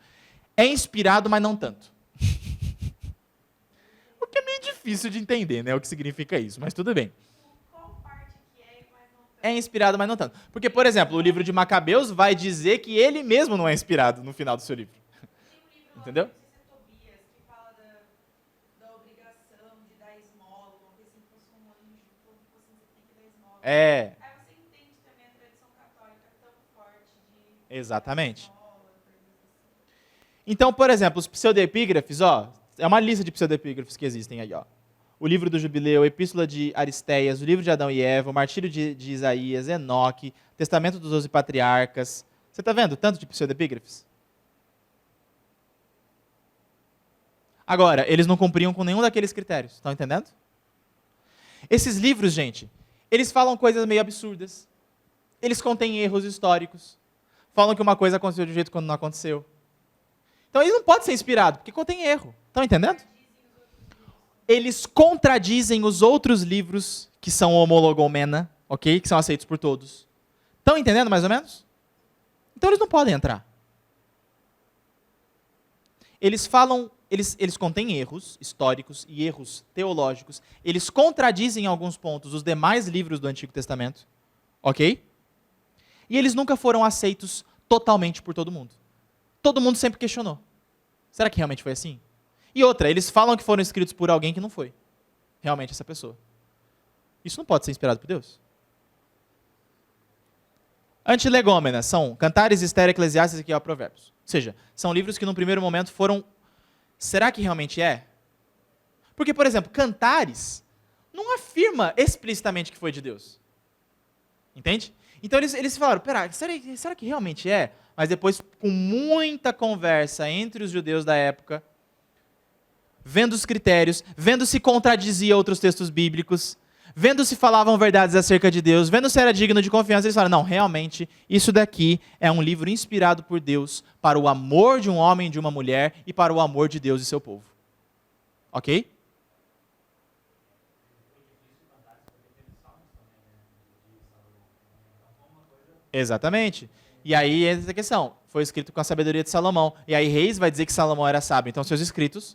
É inspirado, mas não tanto. O que é meio difícil de entender, né? O que significa isso, mas tudo bem. Qual parte que é, mas não tanto? É inspirado, mas não tanto. Porque, por exemplo, o livro de Macabeus vai dizer que ele mesmo não é inspirado no final do seu livro. Tem um livro lá, Entendeu? não sei se é Tobias, que fala da obrigação de dar esmola, uma coisa assim, que fosse um anjo, então você tem que dar esmola. É, Aí você entende também a tradição católica tão forte de exatamente. esmola, coisas assim. Então, por exemplo, os pseudepígrafes, é uma lista de pseudepígrafes que existem aí, O livro do Jubileu, a Epístola de Aristeias, o livro de Adão e Eva, o Martírio de Isaías, Enoque, Testamento dos 12 Patriarcas. Você está vendo tanto de pseudepígrafes? Agora, eles não cumpriam com nenhum daqueles critérios, estão entendendo? Esses livros, gente, eles falam coisas meio absurdas. Eles contêm erros históricos. Falam que uma coisa aconteceu de um jeito quando não aconteceu. Então, eles não podem ser inspirados, porque contém erro. Estão entendendo? Eles contradizem os outros livros que são homologomena, ok? Que são aceitos por todos. Estão entendendo mais ou menos? Então, eles não podem entrar. Eles contêm erros históricos e erros teológicos. Eles contradizem em alguns pontos os demais livros do Antigo Testamento, ok? E eles nunca foram aceitos totalmente por todo mundo. Todo mundo sempre questionou. Será que realmente foi assim? E outra, eles falam que foram escritos por alguém que não foi realmente essa pessoa. Isso não pode ser inspirado por Deus. Antilegômenas são Cantares, Esther, Eclesiastes e Provérbios. Ou seja, são livros que num primeiro momento foram... Será que realmente é? Porque, por exemplo, Cantares não afirma explicitamente que foi de Deus. Entende? Então eles falaram, pera, será que realmente é? Mas depois, com muita conversa entre os judeus da época, vendo os critérios, vendo se contradizia outros textos bíblicos, vendo se falavam verdades acerca de Deus, vendo se era digno de confiança, eles falaram, não, realmente, isso daqui é um livro inspirado por Deus para o amor de um homem e de uma mulher e para o amor de Deus e seu povo. Ok? Exatamente. E aí entra a questão, foi escrito com a sabedoria de Salomão. E aí Reis vai dizer que Salomão era sábio. Então seus escritos,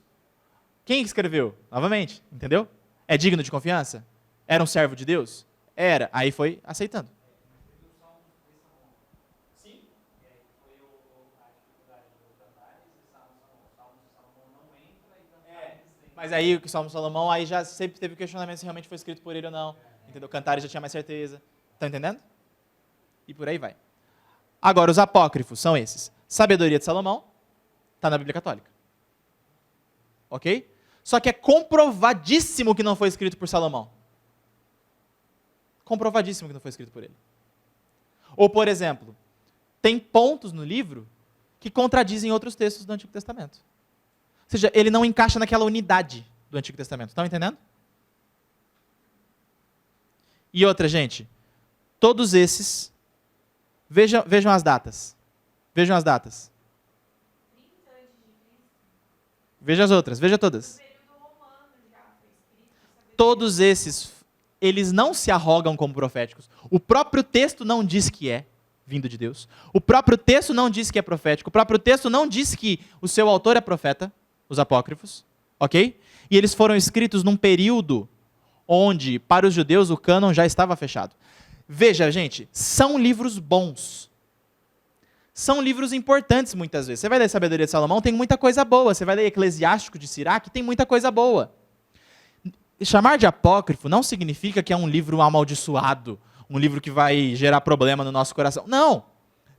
quem escreveu? Novamente, entendeu? É digno de confiança? Era um servo de Deus? Era. Aí foi aceitando. Sim. Mas aí o Salmo de Salomão, aí já sempre teve o questionamento se realmente foi escrito por ele ou não. Entendeu? Cantares já tinha mais certeza. Tá entendendo? E por aí vai. Agora, os apócrifos são esses. Sabedoria de Salomão, está na Bíblia Católica. Ok? Só que é comprovadíssimo que não foi escrito por Salomão. Comprovadíssimo que não foi escrito por ele. Ou, por exemplo, tem pontos no livro que contradizem outros textos do Antigo Testamento. Ou seja, ele não encaixa naquela unidade do Antigo Testamento. Estão entendendo? E outra, gente, todos esses... Vejam as datas. Vejam as datas. 30 antes de Cristo. Veja as outras, veja todas. No período romano já foi escrito. Todos esses, eles não se arrogam como proféticos. O próprio texto não diz que é vindo de Deus. O próprio texto não diz que é profético. O próprio texto não diz que o seu autor é profeta, os apócrifos. Ok? E eles foram escritos num período onde, para os judeus, o cânon já estava fechado. Veja, gente, são livros bons. São livros importantes muitas vezes. Você vai ler Sabedoria de Salomão, tem muita coisa boa. Você vai ler Eclesiástico de Siraque, tem muita coisa boa. Chamar de apócrifo não significa que é um livro amaldiçoado, um livro que vai gerar problema no nosso coração. Não.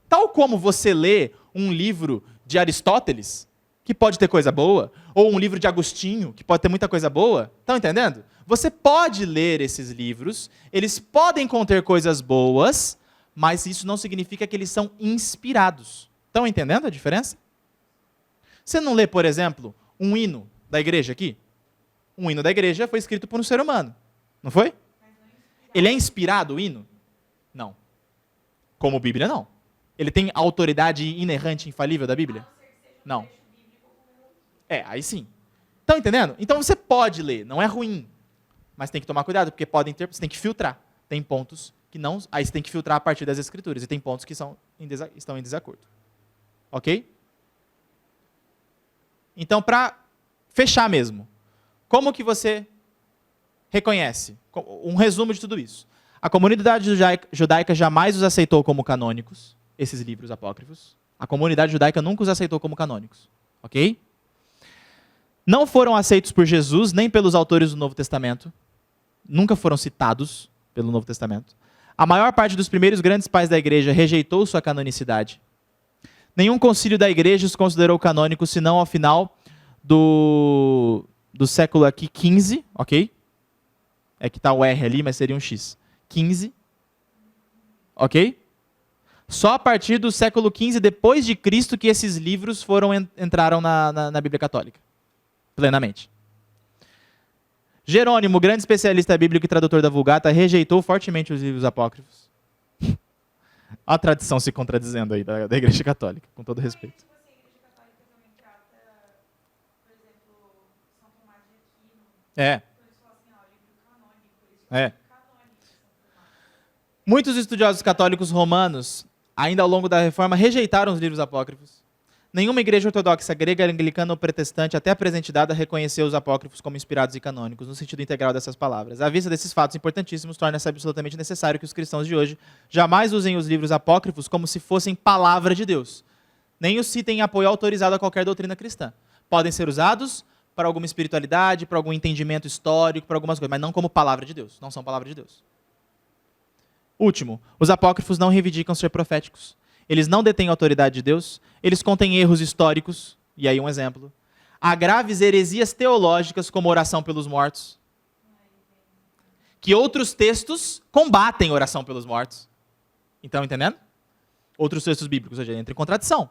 Tal como você lê um livro de Aristóteles, que pode ter coisa boa, ou um livro de Agostinho, que pode ter muita coisa boa. Estão entendendo? Você pode ler esses livros, eles podem conter coisas boas, mas isso não significa que eles são inspirados. Estão entendendo a diferença? Você não lê, por exemplo, um hino da igreja aqui? Um hino da igreja foi escrito por um ser humano, não foi? Ele é inspirado, o hino? Não. Como Bíblia, não. Ele tem autoridade inerrante, infalível da Bíblia? Não. Aí sim. Estão entendendo? Então você pode ler, não é ruim. Mas tem que tomar cuidado, porque você tem que filtrar. Tem pontos que não... Aí você tem que filtrar a partir das Escrituras. E tem pontos que estão em desacordo. Ok? Então, para fechar mesmo, como que você reconhece? Um resumo de tudo isso. A comunidade judaica jamais os aceitou como canônicos, esses livros apócrifos. A comunidade judaica nunca os aceitou como canônicos. Ok? Não foram aceitos por Jesus, nem pelos autores do Novo Testamento. Nunca foram citados pelo Novo Testamento. A maior parte dos primeiros grandes pais da igreja rejeitou sua canonicidade. Nenhum concílio da igreja os considerou canônicos, senão ao final do século aqui 15, ok? É que está o R ali, mas seria um X. 15, ok? Só a partir do século 15 depois de Cristo que esses livros entraram na Bíblia Católica, plenamente. Jerônimo, grande especialista bíblico e tradutor da Vulgata, rejeitou fortemente os livros apócrifos. A tradição se contradizendo aí da Igreja Católica, com todo respeito. Tipo assim, a Igreja Católica também trata, por exemplo, São Tomás de Aquino. É. Eles falam assim, ó, livro canônico. Eles falam canônico, São Tomás. Muitos estudiosos católicos romanos, ainda ao longo da Reforma, rejeitaram os livros apócrifos. Nenhuma igreja ortodoxa grega, anglicana ou protestante, até a presente data, reconheceu os apócrifos como inspirados e canônicos, no sentido integral dessas palavras. À vista desses fatos importantíssimos, torna-se absolutamente necessário que os cristãos de hoje jamais usem os livros apócrifos como se fossem palavra de Deus. Nem os citem em apoio autorizado a qualquer doutrina cristã. Podem ser usados para alguma espiritualidade, para algum entendimento histórico, para algumas coisas, mas não como palavra de Deus. Não são palavra de Deus. Último, os apócrifos não reivindicam ser proféticos. Eles não detêm a autoridade de Deus, eles contêm erros históricos, e aí um exemplo. Há graves heresias teológicas, como oração pelos mortos, que outros textos combatem oração pelos mortos. Estão entendendo? Outros textos bíblicos, ou seja, entra em contradição.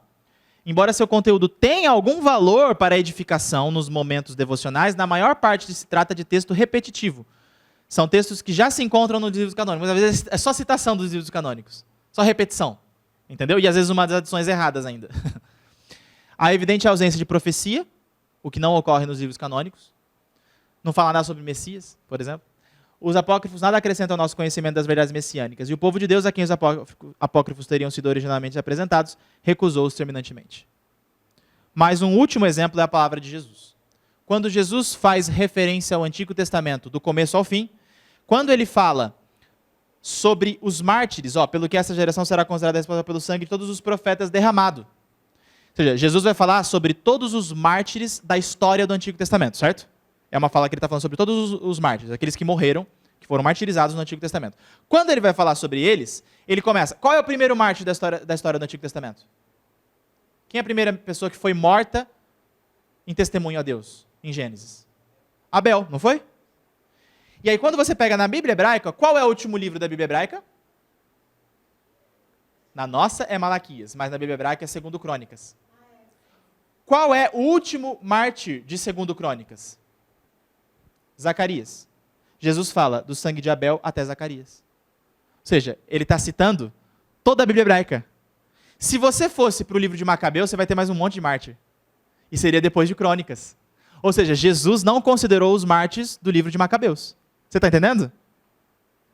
Embora seu conteúdo tenha algum valor para a edificação nos momentos devocionais, na maior parte se trata de texto repetitivo. São textos que já se encontram nos livros canônicos. Às vezes é só citação dos livros canônicos. Só repetição. Entendeu? E às vezes umas adições erradas ainda. Há evidente ausência de profecia, o que não ocorre nos livros canônicos. Não fala nada sobre Messias, por exemplo. Os apócrifos nada acrescentam ao nosso conhecimento das verdades messiânicas. E o povo de Deus, a quem os apócrifos teriam sido originalmente apresentados, recusou-os terminantemente. Mais um último exemplo é a palavra de Jesus. Quando Jesus faz referência ao Antigo Testamento, do começo ao fim, quando ele fala sobre os mártires, pelo que essa geração será considerada responsável pelo sangue de todos os profetas derramado. Ou seja, Jesus vai falar sobre todos os mártires da história do Antigo Testamento, certo? É uma fala que ele está falando sobre todos os mártires, aqueles que morreram, que foram martirizados no Antigo Testamento. Quando ele vai falar sobre eles, ele começa. Qual é o primeiro mártir da história do Antigo Testamento? Quem é a primeira pessoa que foi morta em testemunho a Deus, em Gênesis? Abel, não foi? E aí, quando você pega na Bíblia hebraica, qual é o último livro da Bíblia hebraica? Na nossa é Malaquias, mas na Bíblia hebraica é 2 Crônicas. Qual é o último mártir de 2 Crônicas? Zacarias. Jesus fala do sangue de Abel até Zacarias. Ou seja, ele está citando toda a Bíblia hebraica. Se você fosse para o livro de Macabeu, você vai ter mais um monte de mártir. E seria depois de Crônicas. Ou seja, Jesus não considerou os mártires do livro de Macabeus. Você está entendendo?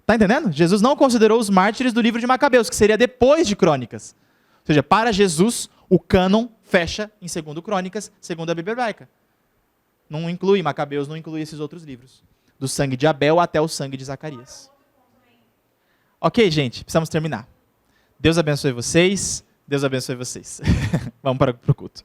Está entendendo? Jesus não considerou os mártires do livro de Macabeus, que seria depois de Crônicas. Ou seja, para Jesus, o cânon fecha em 2 Crônicas, segundo a Bíblia hebraica. Não inclui Macabeus, não inclui esses outros livros. Do sangue de Abel até o sangue de Zacarias. Ok, gente, precisamos terminar. Deus abençoe vocês. Deus abençoe vocês. Vamos para o culto.